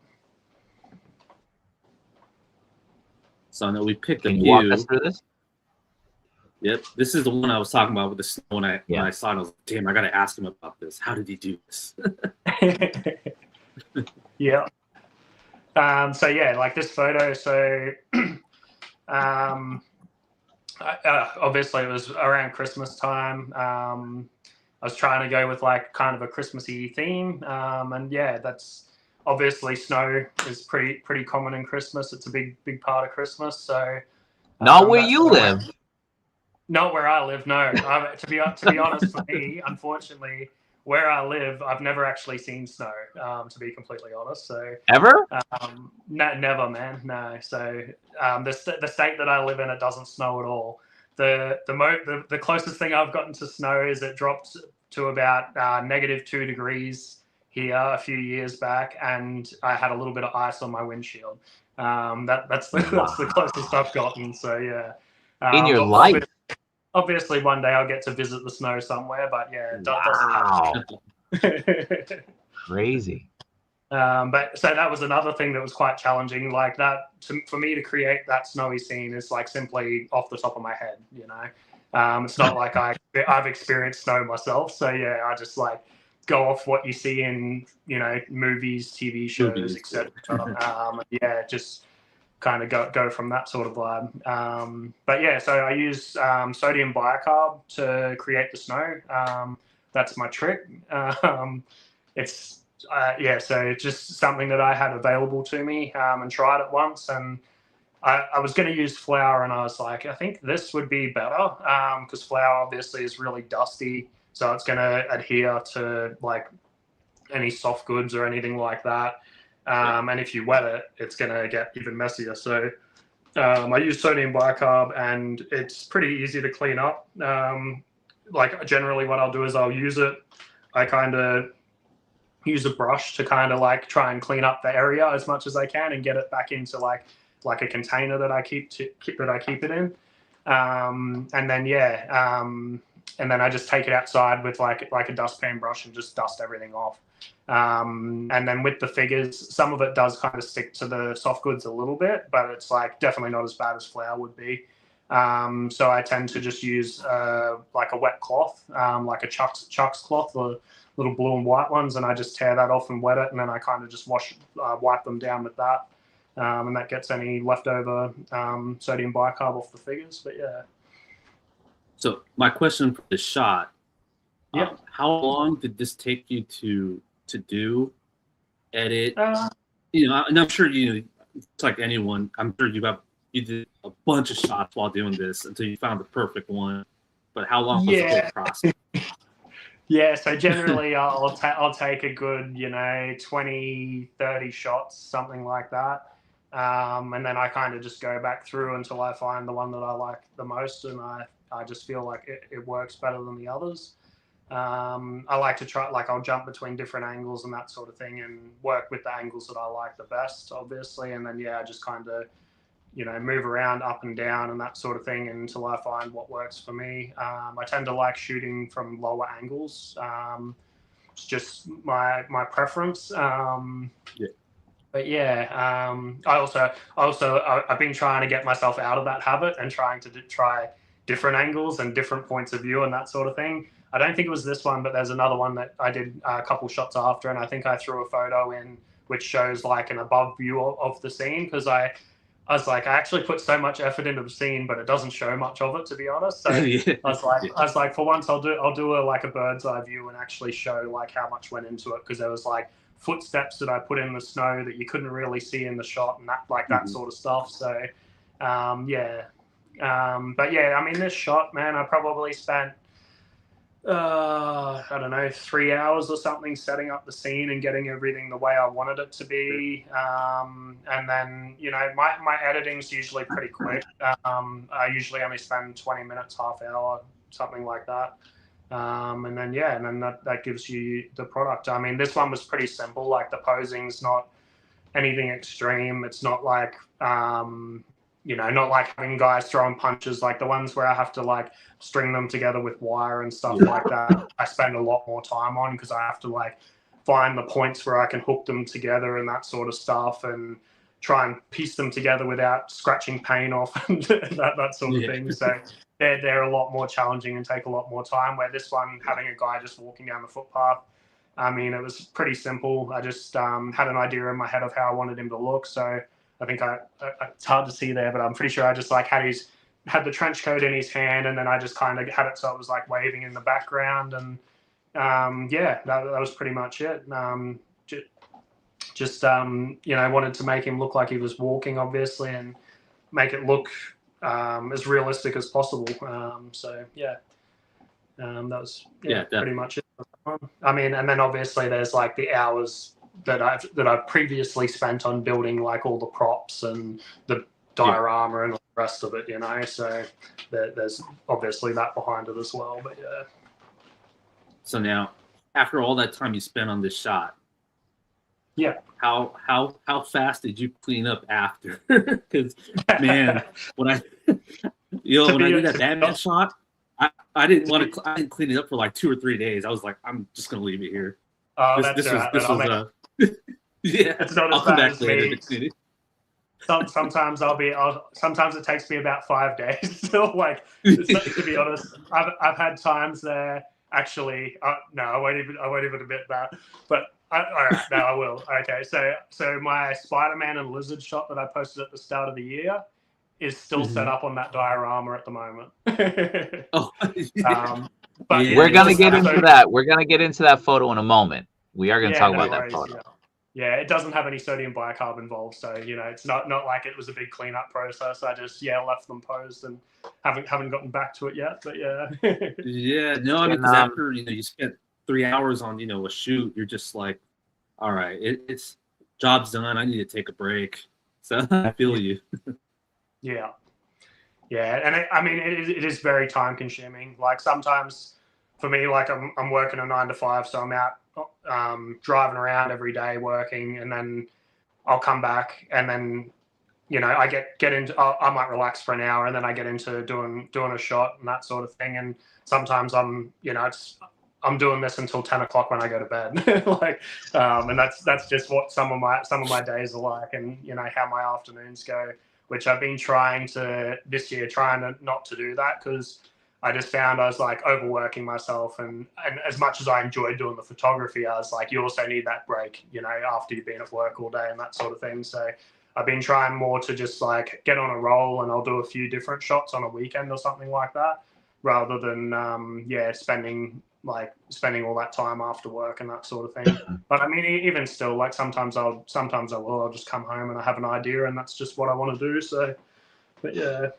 So I know we picked a Can you few. walk us through this? Yep, this is the one I was talking about with the snow. When I saw it, I was like, damn, I got to ask him about this. How did he do this? Yeah. This photo. So, obviously, it was around Christmas time. I was trying to go with kind of a Christmassy theme, and that's obviously snow is pretty common in Christmas. It's a big part of Christmas. So, not where you live. Not where I live, no. To be honest, for me, unfortunately, where I live, I've never actually seen snow, to be completely honest. So Ever? never, man. No. So the state that I live in, it doesn't snow at all. The closest thing I've gotten to snow is it dropped to about -2 degrees here a few years back, and I had a little bit of ice on my windshield. That's the closest I've gotten. So yeah. In your life? Obviously, one day I'll get to visit the snow somewhere, but yeah, it Wow. doesn't happen. Crazy. But so that was another thing that was quite challenging. Like that, for me to create that snowy scene is like simply off the top of my head. You know, it's not like I've experienced snow myself. So yeah, I just like go off what you see in movies, TV shows, etc. Yeah, just kind of go from that sort of vibe. But yeah, so I use sodium bicarb to create the snow. That's my trick. It's so it's just something that I had available to me and tried it once, and I was going to use flour, and I was like, I think this would be better because flour obviously is really dusty, so it's going to adhere to like any soft goods or anything like that. And if you wet it, it's going to get even messier. So I use sodium bicarb, and it's pretty easy to clean up. Like generally what I'll do is I'll use it. I kind of use a brush to kind of like try and clean up the area as much as I can and get it back into like a container that I keep it in. And then and then I just take it outside with like a dustpan brush and just dust everything off. And then with the figures, some of it does kind of stick to the soft goods a little bit, but it's like definitely not as bad as flour would be. So I tend to just use like a wet cloth, like a Chuck's cloth, the little blue and white ones, and I just tear that off and wet it, and then I kind of just wipe them down with that, and that gets any leftover sodium bicarb off the figures. But yeah. So my question for the shot, how long did this take you to do, edit? And I'm sure it's like anyone. I'm sure you did a bunch of shots while doing this until you found the perfect one. But how long was the whole process? Yeah, so generally I'll take a good 20, 30 shots, something like that. And then I kind of just go back through until I find the one that I like the most, and I just feel like it works better than the others. I like to try, like I'll jump between different angles and that sort of thing and work with the angles that I like the best, obviously. And then, I just kind of, move around up and down and that sort of thing until I find what works for me. I tend to like shooting from lower angles. It's just my preference. But I've been trying to get myself out of that habit and trying to try different angles and different points of view and that sort of thing. I don't think it was this one, but there's another one that I did a couple shots after, and I think I threw a photo in which shows like an above view of the scene, because I was like, I actually put so much effort into the scene, but it doesn't show much of it, to be honest. So I was like, for once, I'll do a bird's eye view and actually show like how much went into it, because there was like footsteps that I put in the snow that you couldn't really see in the shot, and that sort of stuff. So but yeah, I mean, this shot, man, I probably spent I don't know, 3 hours or something setting up the scene and getting everything the way I wanted it to be. And then, my editing's usually pretty quick. I usually only spend 20 minutes, half hour, something like that. And then that gives you the product. I mean, this one was pretty simple. Like the posing's not anything extreme. It's not like not like having guys throwing punches, like the ones where I have to like string them together with wire and stuff like that. I spend a lot more time on, because I have to like find the points where I can hook them together and that sort of stuff, and try and piece them together without scratching paint off and that sort of thing. So they're a lot more challenging and take a lot more time, where this one, having a guy just walking down the footpath, I mean, it was pretty simple. I just had an idea in my head of how I wanted him to look. So I think it's hard to see there, but I'm pretty sure I just like had the trench coat in his hand, and then I just kind of had it so it was like waving in the background, and that was pretty much it. Wanted to make him look like he was walking, obviously, and make it look as realistic as possible. That was pretty much it. I mean, and then obviously there's like the hours that I've previously spent on building like all the props and the diorama and all the rest of it, you know. So there's obviously that behind it as well. But yeah. So now, after all that time you spent on this shot, yeah, how fast did you clean up after? Because man, when I did that Batman shot, I didn't want to. I didn't clean it up for like 2 or 3 days. I was like, I'm just gonna leave it here. Oh, this was yeah, it's not as I'll come bad back as later me. to clean it. Sometimes sometimes it takes me about 5 days. Still, like to be honest, I've had times there. Actually, no, I won't even admit that. But all right, no, I will. Okay, so my Spider-Man and Lizard shot that I posted at the start of the year is still set up on that diorama at the moment. Oh, but we're gonna get into that. We're gonna get into that photo in a moment. We are gonna talk about that photo. Yeah, it doesn't have any sodium bicarb involved, so you know it's not like it was a big cleanup process. I just left them posed and haven't gotten back to it yet. But yeah, yeah, no, I mean, because after you spent 3 hours on a shoot, you're just like, all right, it's job's done. I need to take a break. So I feel you. Yeah, and it is very time consuming. Like sometimes for me, like I'm working a 9 to 5, so I'm out driving around every day working, and then I'll come back, and then I get into I might relax for an hour, and then I get into doing a shot and that sort of thing. And sometimes I'm doing this until 10 o'clock when I go to bed. Like and that's just what some of my days are like, and how my afternoons go, which I've been trying not to do that, because I just found I was like overworking myself, and as much as I enjoyed doing the photography, I was like, you also need that break, after you've been at work all day and that sort of thing. So I've been trying more to just like get on a roll, and I'll do a few different shots on a weekend or something like that, rather than spending all that time after work and that sort of thing. But I mean, even still, like sometimes I'll just come home and I have an idea, and that's just what I want to do. So, but yeah.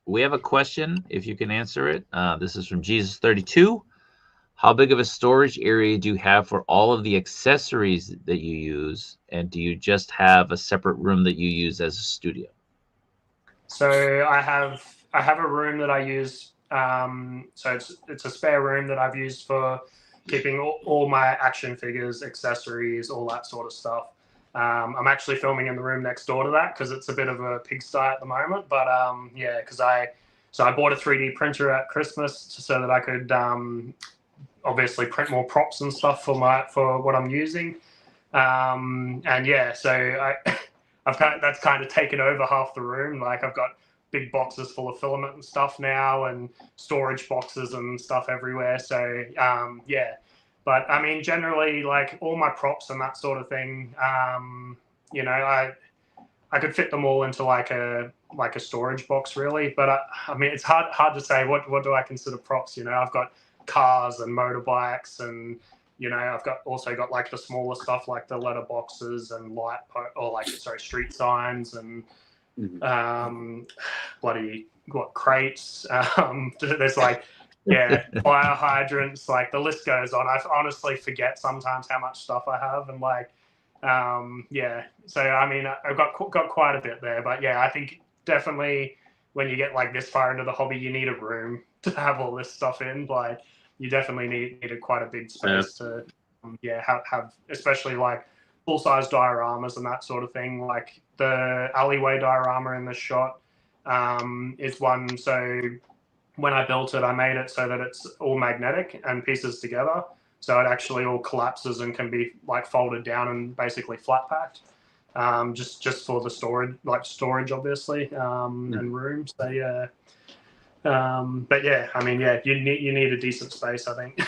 We have a question, if you can answer it. This is from Jesus32. How big of a storage area do you have for all of the accessories that you use? And do you just have a separate room that you use as a studio? So I have a room that I use. So it's a spare room that I've used for keeping all my action figures, accessories, all that sort of stuff. I'm actually filming in the room next door to that because it's a bit of a pigsty at the moment. But because I bought a 3D printer at Christmas so that I could obviously print more props and stuff for what I'm using. So that's kind of taken over half the room. Like I've got big boxes full of filament and stuff now, and storage boxes and stuff everywhere. So but I mean, generally, like all my props and that sort of thing, I could fit them all into like a storage box, really. But I mean, it's hard to say what do I consider props. I've got cars and motorbikes, and I've also got like the smaller stuff like the letter boxes and street signs and crates. There's like fire hydrants, like the list goes on. I honestly forget sometimes how much stuff I have, and so I mean I've got quite a bit there. But I think definitely when you get like this far into the hobby, you need a room to have all this stuff in. Like you definitely needed quite a big space to have especially like full-size dioramas and that sort of thing. Like the alleyway diorama in the shot is one. So when I built it, I made it so that it's all magnetic and pieces together. So it actually all collapses and can be like folded down and basically flat packed. Just for the storage obviously, and room. So but I mean, you need a decent space, I think.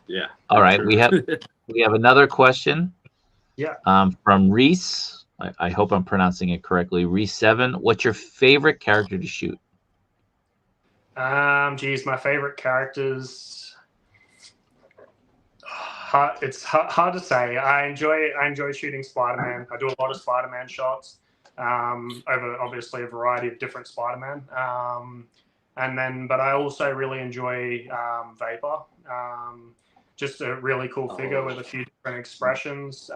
Yeah. All right. Sure. We have another question. Yeah. From Reese. I hope I'm pronouncing it correctly. Reese7. What's your favorite character to shoot? My favorite characters. It's hard to say. I enjoy shooting Spider-Man. I do a lot of Spider-Man shots over obviously a variety of different Spider-Man. but I also really enjoy Vapor. Just a really cool figure with a few different expressions.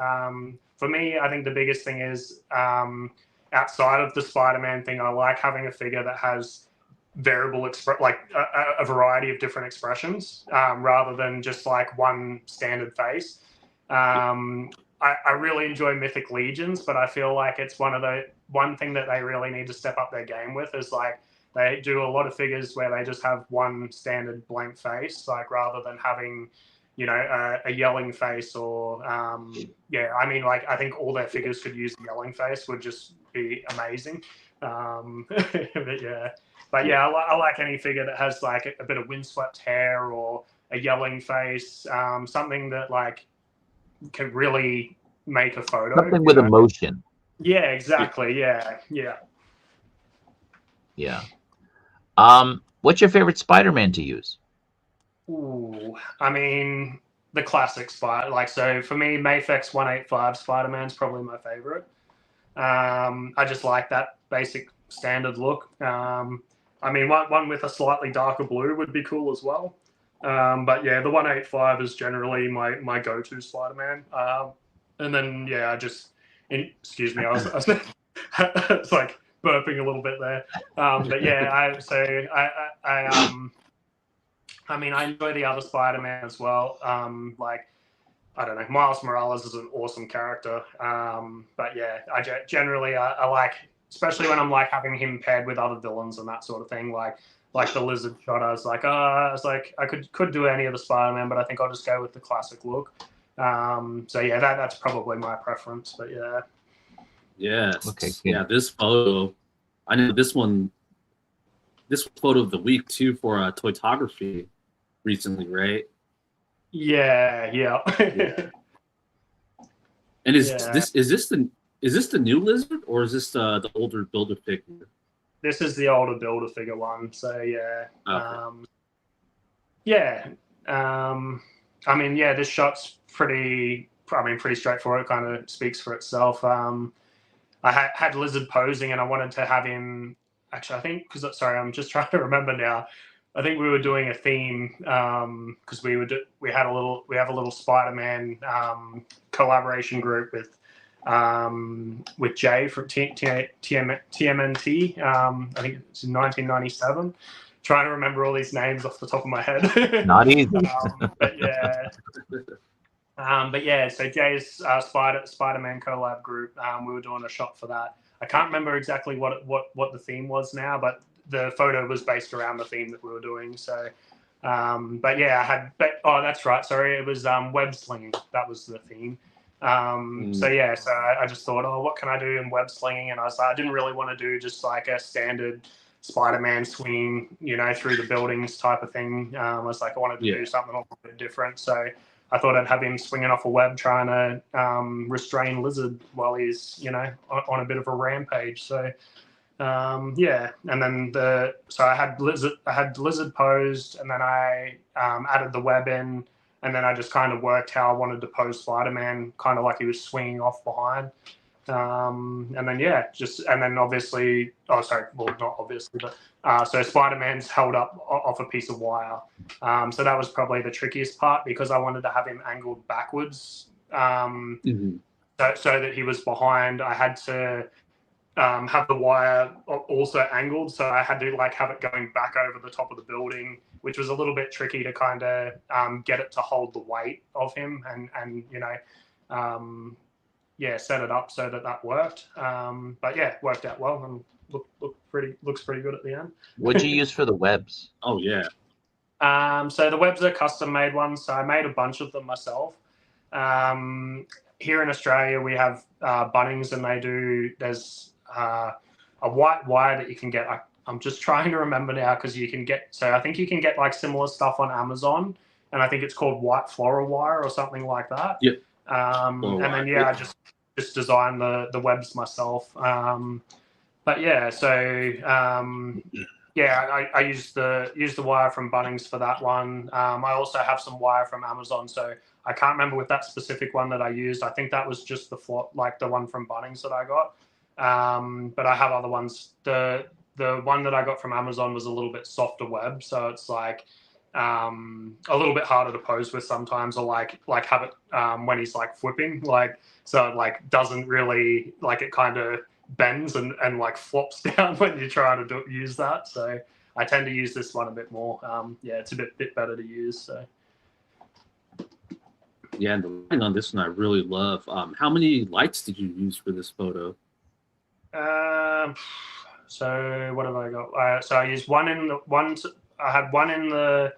For me, I think the biggest thing is outside of the Spider-Man thing, I like having a figure that has variable like a variety of different expressions rather than just like one standard face. I really enjoy Mythic Legions, but I feel like it's one thing that they really need to step up their game with is like they do a lot of figures where they just have one standard blank face, like rather than having, you know, a yelling face or yeah. I mean, like I think all their figures could use a yelling face would just be amazing. But yeah. But yeah, I like any figure that has like a bit of windswept hair or a yelling face, something that like can really make a photo. Something with emotion. Yeah, exactly. Yeah. What's your favorite Spider-Man to use? Ooh, I mean, the classic Spider. Like, so for me, Mafex 185 Spider-Man's probably my favorite. I just like that basic standard look. I mean, one with a slightly darker blue would be cool as well. But yeah, the 185 is generally my go-to Spider-Man. And then yeah, excuse me, I was it's like burping a little bit there. But yeah, I mean, I enjoy the other Spider-Man as well. Like I don't know, Miles Morales is an awesome character. But yeah, generally I like, especially when I'm like having him paired with other villains and that sort of thing, like the Lizard shot. I was like I could do any of the Spider-Man, but I think I'll just go with the classic look. So yeah, that's probably my preference. But yeah. Yes. Okay. Yeah, this photo, I know this one. This photo of the week too for Toytography recently, right? Yeah. Yeah. And is this the new Lizard or is this the older Builder figure? This is the older Builder figure one. So yeah. Okay. Yeah. I mean, yeah, this shot's pretty straightforward. It kind of speaks for itself. I had Lizard posing, and I wanted to have him. Actually, I think sorry, I'm just trying to remember now. I think we were doing a theme because we have a little Spider-Man collaboration group with Jay from TMNT. I think it's in 1997. Trying to remember all these names off the top of my head. Not easy. But yeah, so Jay's Spider-Man collab group, we were doing a shot for that. I can't remember exactly what the theme was now, but the photo was based around the theme that we were doing. So, but yeah, that's right. Sorry, it was web slinging. That was the theme. So yeah, so I just thought, what can I do in web slinging? And I was like, I didn't really want to do just like a standard Spider-Man swinging, you know, through the buildings type of thing. I was like, I wanted to do something a little bit different. So I thought I'd have him swinging off a web trying to restrain Lizard while he's, you know, on a bit of a rampage. So yeah, and then I had Lizard posed, and then I added the web in, and then I just kind of worked how I wanted to pose Spider-Man, kind of like he was swinging off behind. And then obviously, not obviously, but so Spider-Man's held up off a piece of wire. So that was probably the trickiest part because I wanted to have him angled backwards. So that he was behind. I had to have the wire also angled, so I had to like have it going back over the top of the building, which was a little bit tricky to kind of get it to hold the weight of him and you know, set it up so that worked. But yeah, it worked out well and looks pretty good at the end. What'd you use for the webs? Oh yeah. So the webs are custom made ones. So I made a bunch of them myself. Here in Australia, we have Bunnings, and there's a white wire that you can get. I'm just trying to remember now because you can get. So I think you can get like similar stuff on Amazon, and I think it's called white floral wire or something like that. Yep. And then I just designed the webs myself. But yeah, so I used the wire from Bunnings for that one. I also have some wire from Amazon, so I can't remember with that specific one that I used. I think that was just the one from Bunnings that I got. But I have other ones. The the one that I got from Amazon was a little bit softer web, so it's like a little bit harder to pose with sometimes, or like have it when he's like flipping, like so it like doesn't really like it kind of bends and like flops down when you're trying to use that. So I tend to use this one a bit more. Yeah, it's a bit better to use. So. Yeah, and the lighting on this one I really love. How many lights did you use for this photo? So what have I got? So I used one in the one. I had one in the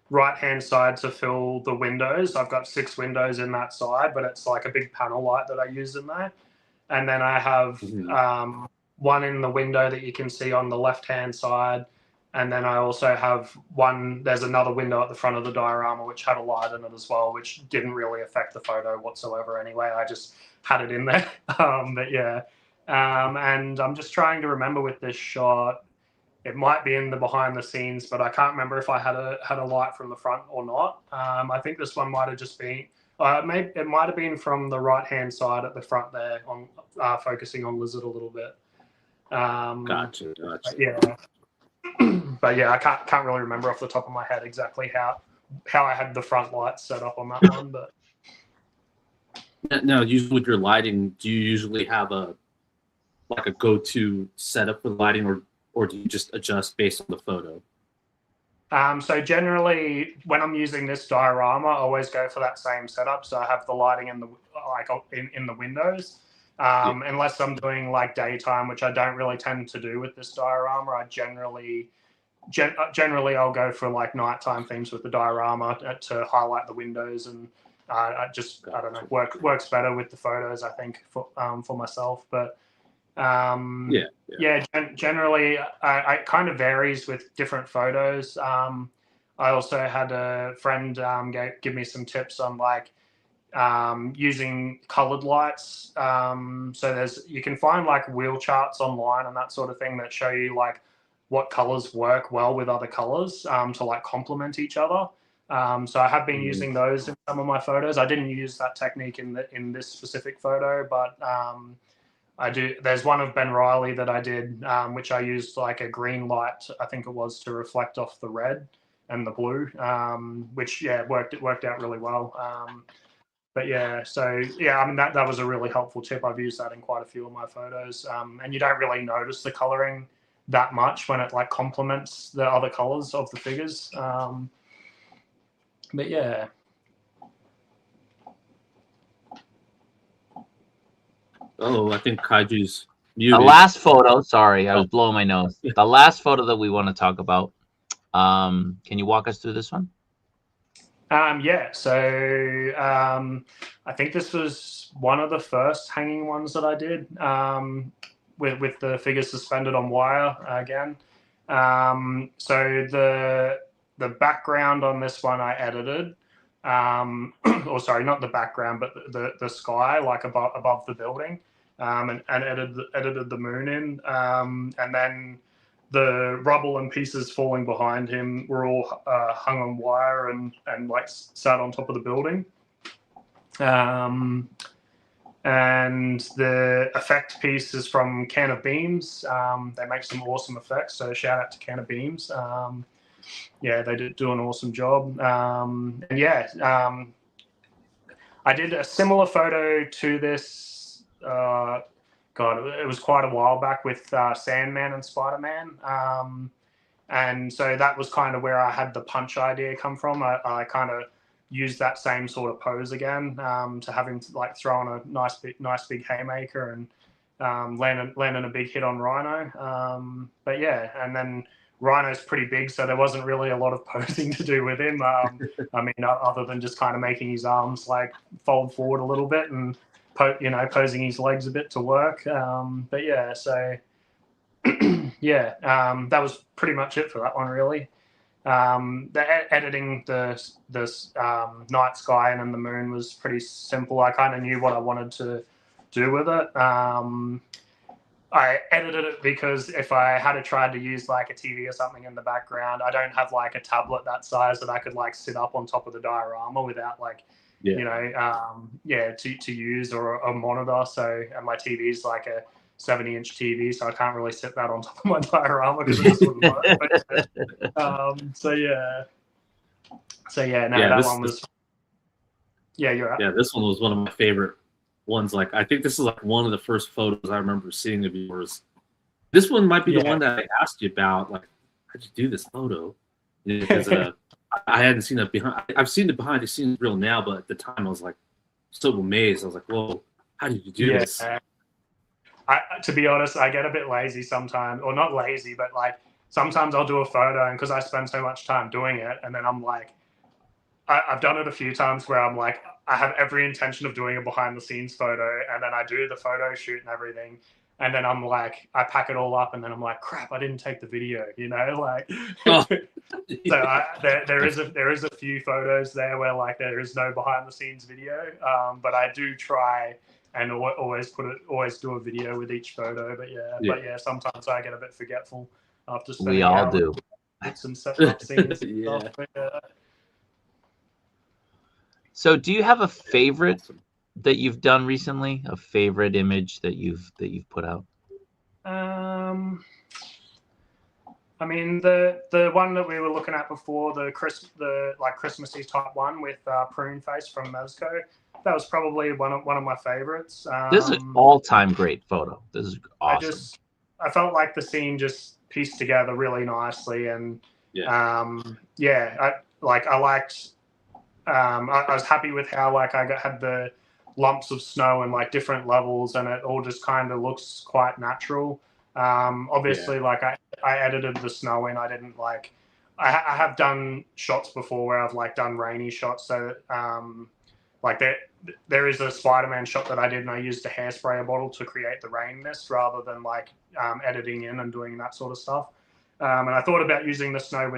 right-hand side to fill the windows. I've got 6 windows in that side, but it's like a big panel light that I use in there. And then I have one in the window that you can see on the left-hand side. And then I also have one, there's another window at the front of the diorama which had a light in it as well, which didn't really affect the photo whatsoever anyway. I just had it in there. But yeah. And I'm just trying to remember with this shot, it might be in the behind the scenes, but I can't remember if I had a light from the front or not. I think this one might have just been, it might have been from the right-hand side at the front there, on focusing on Lizard a little bit. Gotcha. Yeah. But yeah, I can't really remember off the top of my head exactly how I had the front lights set up on that one. But now, usually with your lighting, do you usually have a go-to setup for lighting, or do you just adjust based on the photo? So generally, when I'm using this diorama, I always go for that same setup. So I have the lighting in the in the windows. Unless I'm doing like daytime, which I don't really tend to do with this diorama. I generally I'll go for like nighttime themes with the diorama to highlight the windows, and I don't know, works better with the photos, I think, for myself. But generally it kind of varies with different photos. I also had a friend give me some tips on like using colored lights. So you can find like wheel charts online and that sort of thing that show you like what colors work well with other colors to like complement each other. So I have been using those in some of my photos. I didn't use that technique in this specific photo, but I do. There's one of Ben Riley that I did, which I used like a green light, I think it was, to reflect off the red and the blue, which worked out really well. But yeah, so yeah, I mean that was a really helpful tip. I've used that in quite a few of my photos, and you don't really notice the coloring that much when it like complements the other colors of the figures. But yeah. Oh, I think Kaiju's muted. The last photo, sorry, I was blowing my nose. The last photo that we want to talk about, can you walk us through this one? So I think this was one of the first hanging ones that I did, with the figures suspended on wire again. So the background on this one I edited, or sorry, not the background, but the sky, like above the building, and edited the moon in, and then the rubble and pieces falling behind him were all hung on wire and like sat on top of the building. And the effect piece is from Can of Beams. They make some awesome effects, so shout out to Can of Beams. They do an awesome job. I did a similar photo to this. It was quite a while back with Sandman and Spider-Man. And so that was kind of where I had the punch idea come from. I kind of used that same sort of pose again, to have him like throw on a nice big haymaker and landing a big hit on Rhino. But yeah, and then Rhino's pretty big, so there wasn't really a lot of posing to do with him. I mean, other than just kind of making his arms like fold forward a little bit and posing his legs a bit to work. But yeah, so that was pretty much it for that one, really. Editing the night sky and then the moon was pretty simple. I kind of knew what I wanted to do with it. I edited it because if I had tried to use like a TV or something in the background, I don't have like a tablet that size that I could like sit up on top of the diorama without like, to use, or a monitor. So, and my TV is like a 70-inch TV, so I can't really sit that on top of my diorama because it just wouldn't work. So yeah, no, Yeah, that one was. Yeah, you're right. Yeah, this one was one of my favorite ones. Like, I think this is like one of the first photos I remember seeing of yours. This one might be the one that I asked you about. Like, how'd you do this photo? Because I hadn't seen it behind. I've seen the behind the scenes reel now, but at the time I was like so amazed. I was like, whoa, how did you do this? To be honest, I get a bit lazy sometimes, or not lazy, but like sometimes I'll do a photo, and because I spend so much time doing it, and then I'm like, I've done it a few times where I'm like, I have every intention of doing a behind the scenes photo, and then I do the photo shoot and everything, and then I'm like, I pack it all up, and then I'm like, crap, I didn't take the video, like. Oh. So there is a few photos there where like there is no behind the scenes video, but I do try and always do a video with each photo. But yeah, sometimes I get a bit forgetful after spending. We all do. And setting up scenes. And stuff, but, yeah. So do you have a favorite that you've done recently? A favorite image that you've put out? I mean, the one that we were looking at before, the Christmassy type one with Prune Face from Mezco, that was probably one of my favorites. This is an all-time great photo. This is awesome. I felt like the scene just pieced together really nicely, and I liked. I was happy with how like had the lumps of snow and like different levels, and it all just kind of looks quite natural. Obviously, like I edited the snow in. I didn't like. I have done shots before where I've like done rainy shots. So like there is a Spider-Man shot that I did, and I used a hairspray bottle to create the rain mist rather than like editing in and doing that sort of stuff. And I thought about using the snow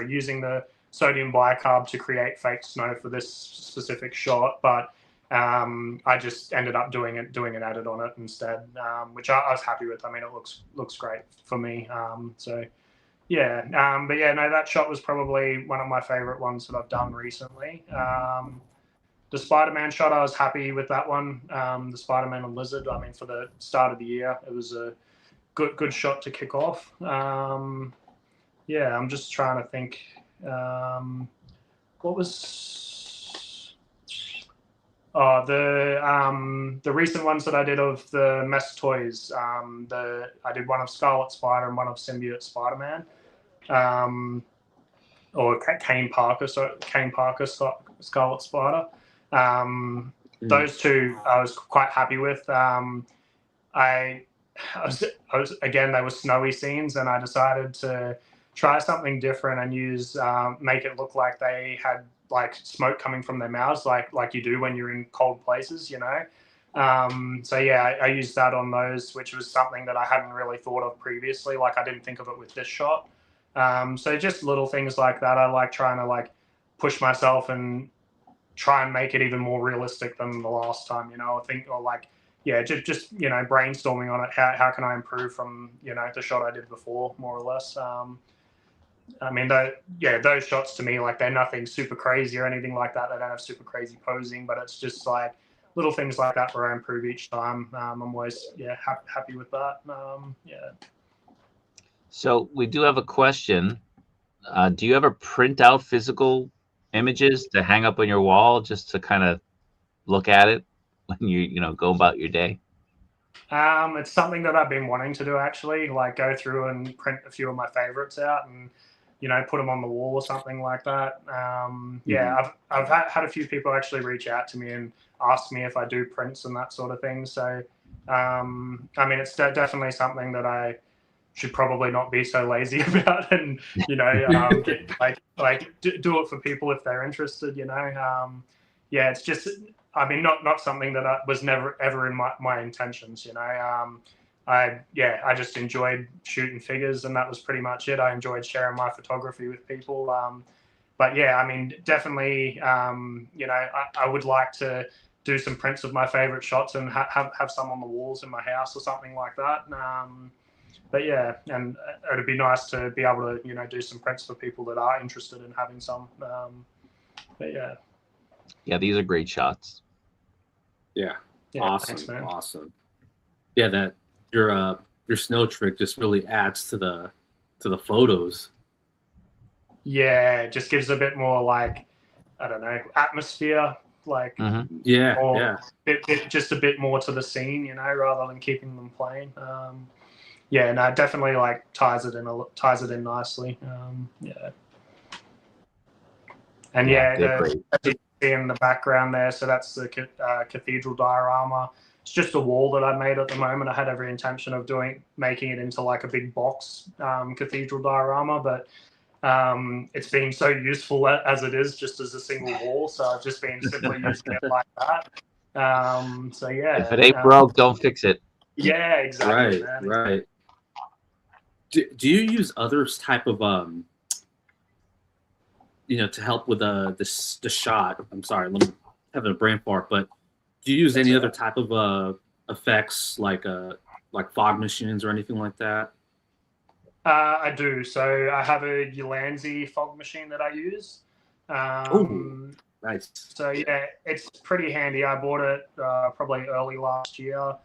using the sodium bicarb to create fake snow for this specific shot, but I just ended up doing an edit on it instead, which I was happy with. I mean, it looks great for me. But yeah, no, that shot was probably one of my favorite ones that I've done recently. The Spider-Man shot, I was happy with that one. The Spider-Man and Lizard, I mean, for the start of the year, it was a good shot to kick off. I'm just trying to think. What was the recent ones that I did of the Mess Toys? I did one of Scarlet Spider and one of Symbiote Spider-Man, or Kane Parker Scarlet Spider. Those two I was quite happy with. I was again, they were snowy scenes, and I decided to try something different and make it look like they had like smoke coming from their mouths, like you do when you're in cold places, I used that on those, which was something that I hadn't really thought of previously. Like I didn't think of it with this shot. So just little things like that. I like trying to like push myself and try and make it even more realistic than the last time, I think, or like, just brainstorming on it. How can I improve from, the shot I did before, more or less. I mean, those shots to me, like they're nothing super crazy or anything like that. They don't have super crazy posing, but it's just like little things like that where I improve each time. I'm always happy with that. So we do have a question. Do you ever print out physical images to hang up on your wall just to kind of look at it when you go about your day? It's something that I've been wanting to do, actually, like go through and print a few of my favorites out and put them on the wall or something like that. I've had a few people actually reach out to me and ask me if I do prints and that sort of thing. So I mean, it's definitely something that I should probably not be so lazy about, and do it for people if they're interested. It's just, I mean, not something that was never ever in my intentions. I just enjoyed shooting figures, and that was pretty much it. I enjoyed sharing my photography with people. But yeah, I mean, definitely, I would like to do some prints of my favorite shots and have some on the walls in my house or something like that. But yeah, and it'd be nice to be able to, do some prints for people that are interested in having some. But yeah. Yeah, these are great shots. Yeah. Awesome. Thanks, man. Awesome. Yeah, that your snow trick just really adds to the photos. Yeah, it just gives a bit more like, I don't know, atmosphere, like Yeah, or yeah. just a bit more to the scene, you know, rather than keeping them plain. Yeah, no, it definitely like ties it in nicely. Yeah, and Yeah, yeah, good, as great. you see in the background there, so that's the cathedral diorama. It's just a wall that I made at the moment. I had every intention of making it into like a big box cathedral diorama, but it's been so useful as it is, just as a single wall. So I've just been simply using it like that. So yeah, If it ain't broke, don't fix it. yeah, exactly, Right, man. right. Do you use other type of to help with the shot? I'm sorry, let me having a brain fart, but do you use That's any all other type of effects like fog machines or anything like that? I do. So I have a Ulanzi fog machine that I use. Oh, Um, nice. so yeah, it's pretty handy. I bought it probably early last year.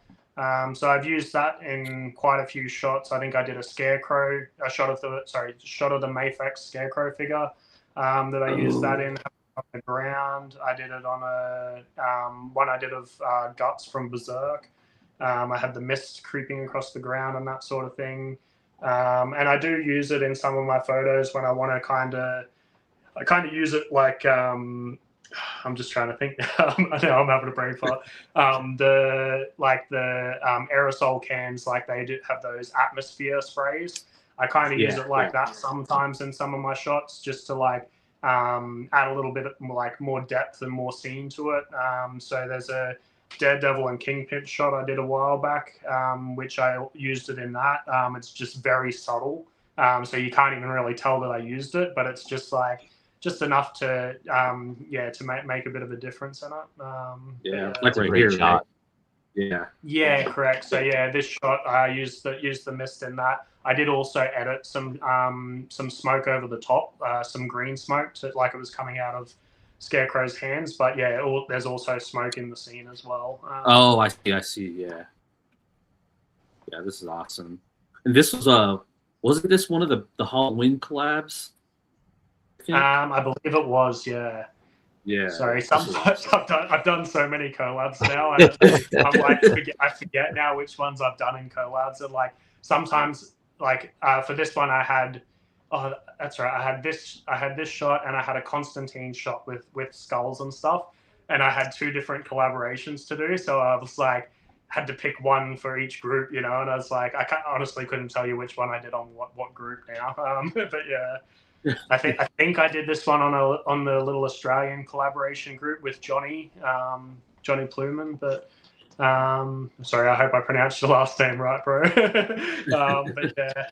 So I've used that in quite a few shots. I think I did a shot of the Mafex scarecrow figure that I used that in on the ground. I did it on one I did of Guts from Berserk. I had the mist creeping across the ground and that sort of thing. And I do use it in some of my photos when I want to I kind of use it like, I'm just trying to think. I know I'm having a brain fart. The aerosol cans, like they do have those atmosphere sprays. I kind of use it like that sometimes in some of my shots, just to like add a little bit more depth and more scene to it. So there's a Daredevil and Kingpin shot I did a while back, which I used it in that. It's just very subtle, so you can't even really tell that I used it, but it's just enough to make a bit of a difference in it. Like It's a right great here, shot. right? Yeah, correct. So yeah, this shot I used the mist in that. I did also edit some smoke over the top, some green smoke like it was coming out of Scarecrow's hands. But yeah, there's also smoke in the scene as well. Oh, I see. Yeah, this is awesome. And this wasn't this one of the Halloween collabs? I believe it was. Yeah. Yeah. Sorry, sometimes I've done so many collabs now. I'm like I forget now which ones I've done in collabs. And like sometimes, like for this one, I had that's right. I had this shot, and I had a Constantine shot with skulls and stuff, and I had two different collaborations to do. So I was like, had to pick one for each group, you know. And I was like, honestly couldn't tell you which one I did on what group now. But yeah. I think I did this one on the little Australian collaboration group with Johnny Pluman, but sorry, I hope I pronounced your last name right, bro. But yeah,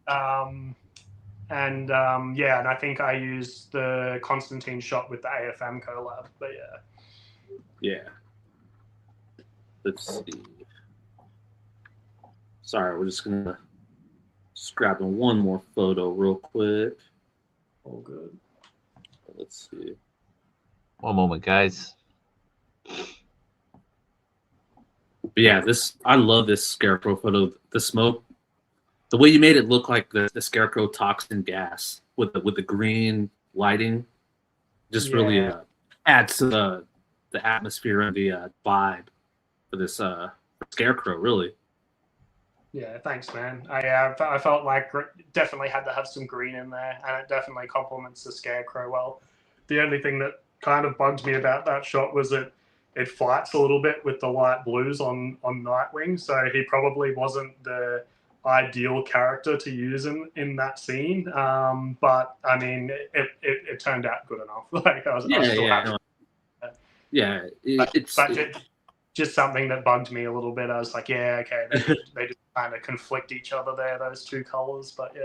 and I think I used the Constantine shot with the AFM collab, but yeah. Let's see. Sorry, we're just grabbing one more photo real quick. All good. Let's see. One moment, guys. But yeah, I love this scarecrow photo. The smoke, the way you made it look like the scarecrow toxin gas with the green lighting, just really adds to the atmosphere and the vibe for this scarecrow. Really. Yeah, thanks, man. I felt like definitely had to have some green in there, and it definitely complements the scarecrow well. The only thing that kind of bugged me about that shot was that it fights a little bit with the light blues on Nightwing, so he probably wasn't the ideal character to use in that scene. But I mean, it turned out good enough. Like I was still happy. It's just something that bugged me a little bit. I was like, yeah, okay, they just kind of conflict each other there, those two colors. But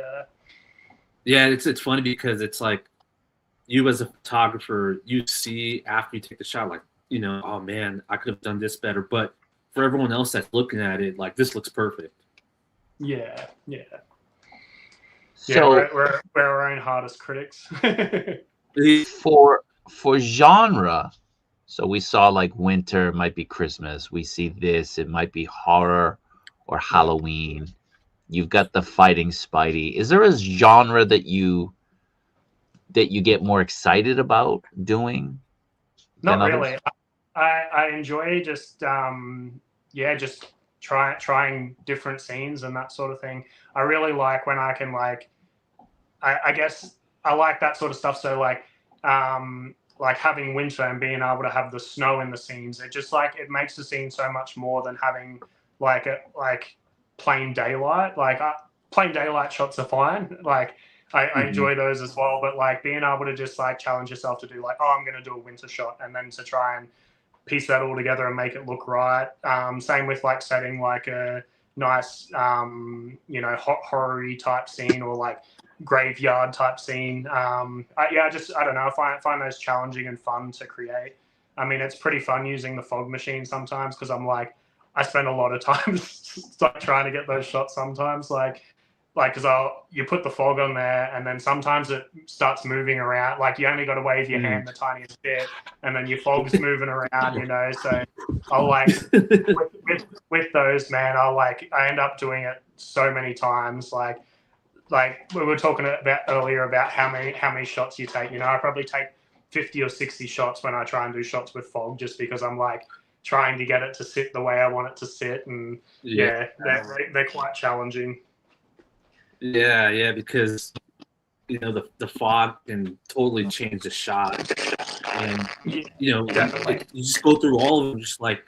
yeah, it's funny because it's like you as a photographer, you see after you take the shot, like, oh man, I could have done this better. But for everyone else that's looking at it, like, this looks perfect. Yeah. So we're our own hardest critics. for genre. So we saw like winter, it might be Christmas. We see this, it might be horror or Halloween. You've got the Fighting Spidey. Is there a genre that you get more excited about doing? Not really. I enjoy just just trying different scenes and that sort of thing. I really like when I can I guess I like that sort of stuff. So like having winter and being able to have the snow in the scenes, it just it makes the scene so much more than having plain daylight. Plain daylight shots are fine. I enjoy those as well, but being able to just challenge yourself to do I'm going to do a winter shot, and then to try and piece that all together and make it look right. Same with setting a nice horror-y type scene, or graveyard type scene. I don't know. I find those challenging and fun to create. I mean, it's pretty fun using the fog machine sometimes, because I spend a lot of time trying to get those shots sometimes, because you put the fog on there, and then sometimes it starts moving around. You only got to wave your hand the tiniest bit, and then your fog's moving around, So I'll with those, man, I end up doing it so many times. We were talking about earlier about how many shots you take. I probably take 50 or 60 shots when I try and do shots with fog, just because I'm trying to get it to sit the way I want it to sit, and they're quite challenging. Yeah, because the fog can totally change the shot, and you just go through all of them, just like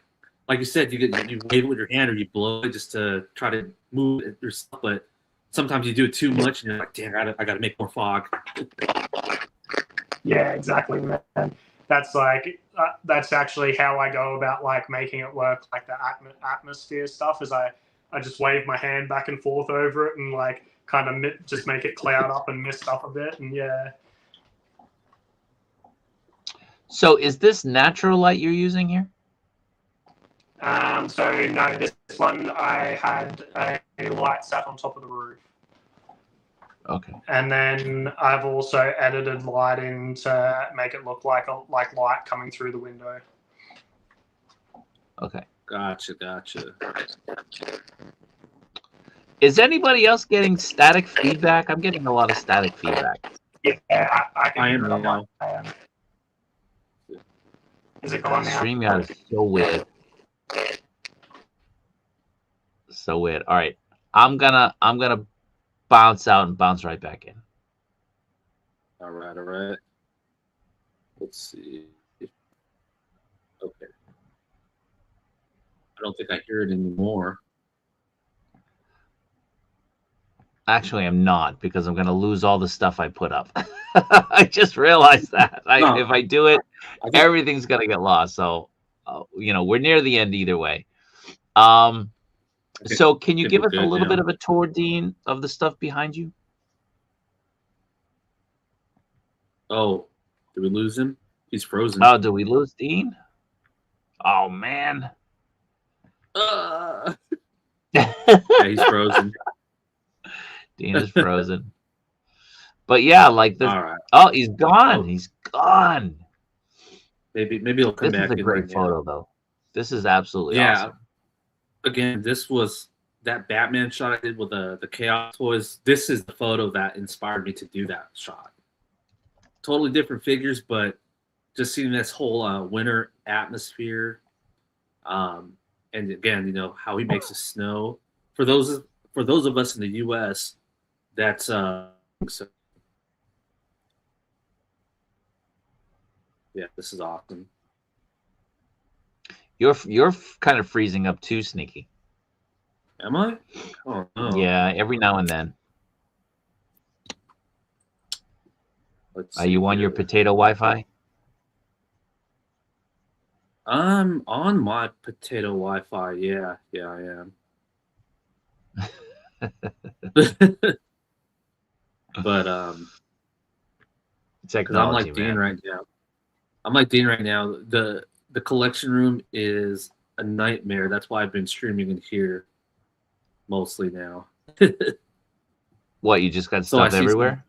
you said, you wave it with your hand or you blow it just to try to move it yourself, but sometimes you do it too much and you're like, damn, I got to make more fog. Yeah, exactly, man. That's that's actually how I go about making it work, the atmosphere stuff. Is I just wave my hand back and forth over it and kind of just make it cloud up and mist up a bit, and yeah. So is this natural light you're using here? So no, this one I had a light sat on top of the roof. Okay. And then I've also edited light in to make it look like light coming through the window. Okay. Gotcha. Is anybody else getting static feedback? I'm getting a lot of static feedback. Yeah, I am now. Is it going now? StreamYard is so weird. So weird. All right. I'm gonna bounce out and bounce right back in. All right. Let's see. Okay. I don't think I hear it anymore. Actually, I'm not, because I'm going to lose all the stuff I put up. I just realized that. If I do it, everything's going to get lost. So, we're near the end either way. So can you give us a little bit of a tour, Dean, of the stuff behind you? Oh, did we lose him? He's frozen. Oh, did we lose Dean? Oh, man. Yeah, he's frozen. Dean is frozen. But yeah, this. All right. Oh, he's gone. Oh. He's gone. Maybe he'll come back. This is a great photo, though. This is absolutely awesome. Again, this was that Batman shot I did with the Chaos Toys. This is the photo that inspired me to do that shot. Totally different figures, but just seeing this whole winter atmosphere. And again, how he makes the snow. For those of us in the U.S., that's so. Yeah, this is awesome. You're kind of freezing up too, Sneaky. Am I? Oh no. Yeah, every now and then. Are you on your potato Wi-Fi? I'm on my potato Wi-Fi. Yeah, I am. But I'm like Dean right now. The collection room is a nightmare. That's why I've been streaming in here mostly now. What, you just got stuff everywhere?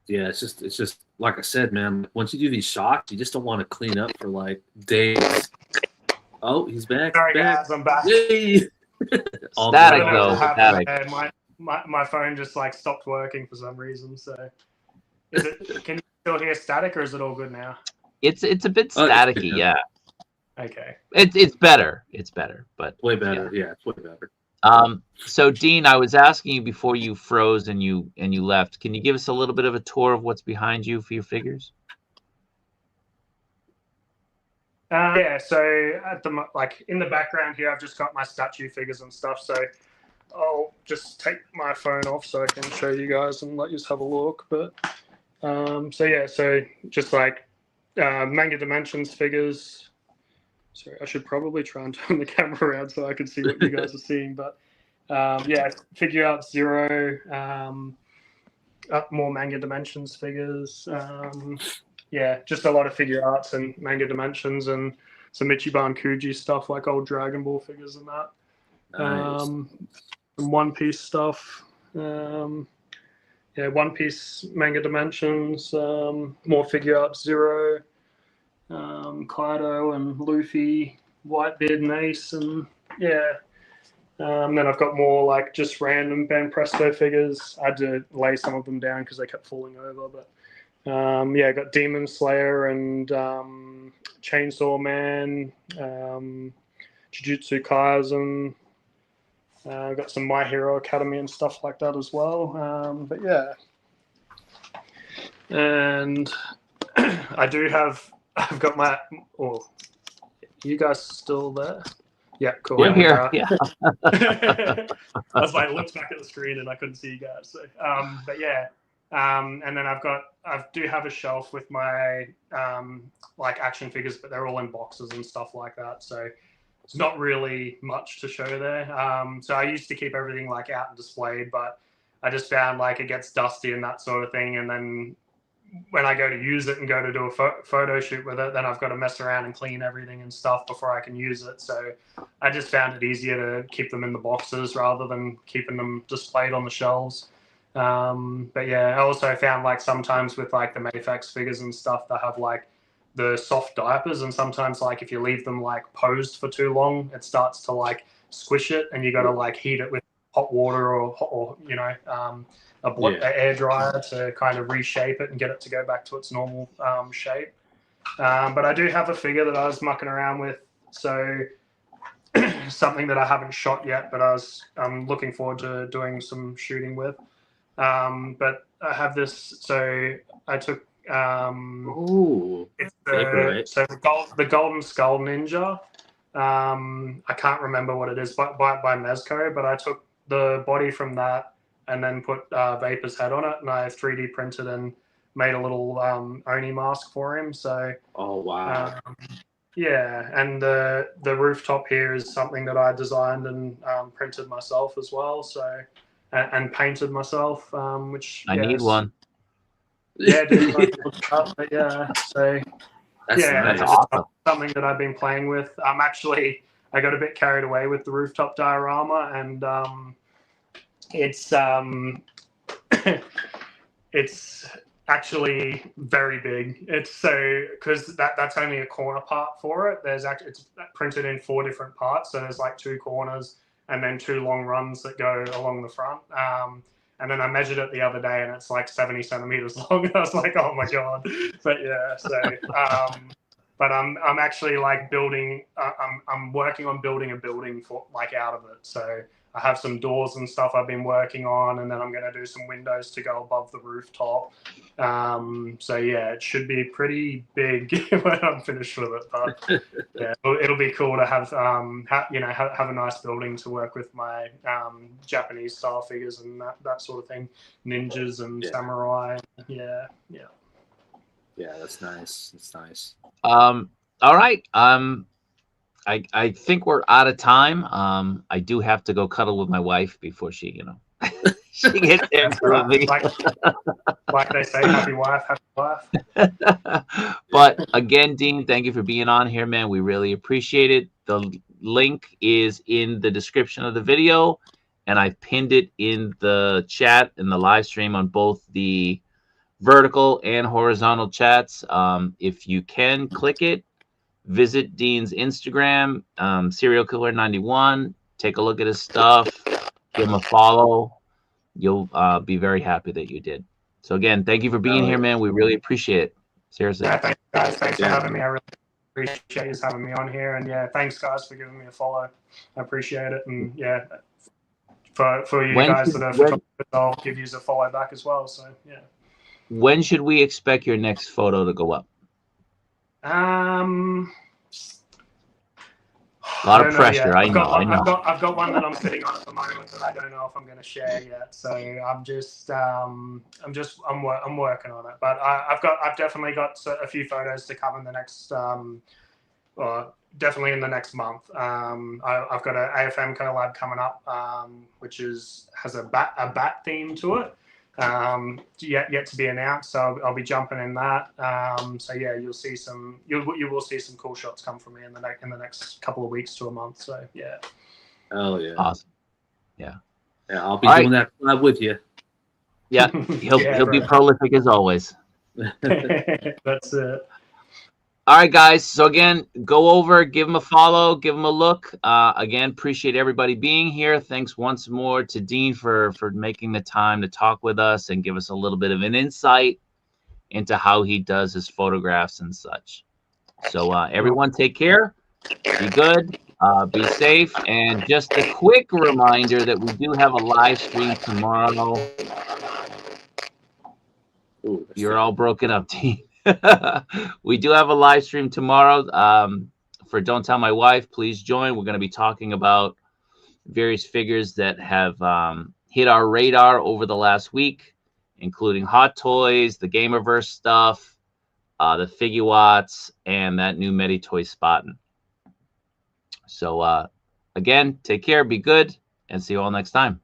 Yeah, it's just like I said, man. Once you do these shots, you just don't want to clean up for days. Oh, he's back. Sorry, guys, I'm back. Yay! All Static good. though. Static. My phone just like stopped working for some reason. So, can you still hear static, or is it all good now? It's a bit Oh, it's staticky, good. yeah. Okay. It's better. It's better, but Way better. Yeah, it's way better. So Dean, I was asking you before you froze and you left. Can you give us a little bit of a tour of what's behind you for your figures? Yeah. So like in the background here, I've just got my statue figures and stuff. So I'll just take my phone off so I can show you guys and let you have a look. But so yeah, so just like Manga Dimensions figures. Sorry, I should probably try and turn the camera around so I can see what you guys are seeing. But yeah, Figure Art Zero, more Manga Dimensions figures. Yeah, just a lot of Figure Arts and Manga Dimensions and some Ichiban Kuji stuff like old Dragon Ball figures and that. Nice. Some One Piece stuff. Yeah, One Piece Manga Dimensions, more Figure Art Zero. Kaido and Luffy, Whitebeard and Ace, and yeah. Then I've got more like just random Ben Presto figures. I had to lay some of them down because they kept falling over. But yeah, I got Demon Slayer and Chainsaw Man, Jujutsu Kaisen. I've got some My Hero Academy and stuff like that as well. But yeah, and I do have. I've got my. Oh, you guys still there? Yeah, cool. We're here. Yeah. I was like, looked back at the screen and I couldn't see you guys. So, but yeah, and then I do have a shelf with my like action figures, but they're all in boxes and stuff like that. So it's not really much to show there. So I used to keep everything like out and displayed, but I just found like it gets dusty and that sort of thing, and then when I go to use it and go to do a photo shoot with it, then I've got to mess around and clean everything and stuff before I can use it. So I just found it easier to keep them in the boxes rather than keeping them displayed on the shelves. But yeah, I also found like sometimes with like the Mayfax figures and stuff, they have like the soft diapers, and sometimes like if you leave them like posed for too long, it starts to like squish it, and you got to like heat it with hot water or you know, an air dryer to kind of reshape it and get it to go back to its normal shape. But I do have a figure that I was mucking around with, so something that I haven't shot yet, but I'm looking forward to doing some shooting with. But I have this, so I took it's the Golden Skull Ninja. I can't remember what it is by Mezco, but I took the body from that and then put Vapor's head on it, and I 3D printed and made a little Oni mask for him. So oh wow. Yeah, and the rooftop here is something that I designed and printed myself as well. So and painted myself, which I need one. Yeah, but yeah. So That's awesome. Something that I've been playing with. I got a bit carried away with the rooftop diorama, and it's it's actually very big. It's so because that's only a corner part for it. It's printed in 4 different parts. So there's like 2 corners and then 2 long runs that go along the front. And then I measured it the other day, and it's like 70 centimeters long. I was like, oh my god! But yeah, so but I'm actually like building. I'm working on building a building for like out of it. So I have some doors and stuff I've been working on, and then I'm going to do some windows to go above the rooftop. So yeah, it should be pretty big when I'm finished with it. But yeah, it'll be cool to have have a nice building to work with my Japanese style figures and that sort of thing, ninjas and samurai. Yeah. Yeah, that's nice. That's nice. All right. I think we're out of time. I do have to go cuddle with my wife before she, she gets angry with me. Like they say, happy wife, happy life. But again, Dean, thank you for being on here, man. We really appreciate it. The link is in the description of the video, and I've pinned it in the chat in the live stream on both the vertical and horizontal chats. If you can click it, visit Dean's Instagram, Serial Killer 91. take a look at his stuff, give him a follow. You'll be very happy that you did. So again, thank you for being here, man. We really appreciate it. Seriously. Yeah, thanks, guys. Thanks for having me. I really appreciate you having me on here. And yeah, thanks, guys, for giving me a follow. I appreciate it. And yeah, for you guys that are photographers, I'll give you a follow back as well. So yeah. When should we expect your next photo to go up? A lot of pressure. I know. I've got one that I'm sitting on at the moment that I don't know if I'm going to share yet. So I'm working on it. But I've definitely got a few photos to come in the next, definitely in the next month. I've got an AFM collab coming up, which has a bat theme to it. Yet to be announced, so I'll be jumping in that. So yeah, you will see some cool shots come from me in the next couple of weeks to a month. So yeah. Oh yeah. Awesome. Yeah. Yeah, I'll be doing that with you. Yeah, he'll be prolific as always. That's it. All right, guys. So again, go over, give him a follow, give him a look. Again, appreciate everybody being here. Thanks once more to Dean for making the time to talk with us and give us a little bit of an insight into how he does his photographs and such. So everyone take care, be good, be safe, and just a quick reminder that we do have a live stream tomorrow. Ooh, you're all broken up, Dean. We do have a live stream tomorrow for Don't Tell My Wife. Please join. We're going to be talking about various figures that have hit our radar over the last week, including Hot Toys, the Gamerverse stuff, the Figuarts, and that new Meditoy Spaten. So again, take care, be good, and see you all next time.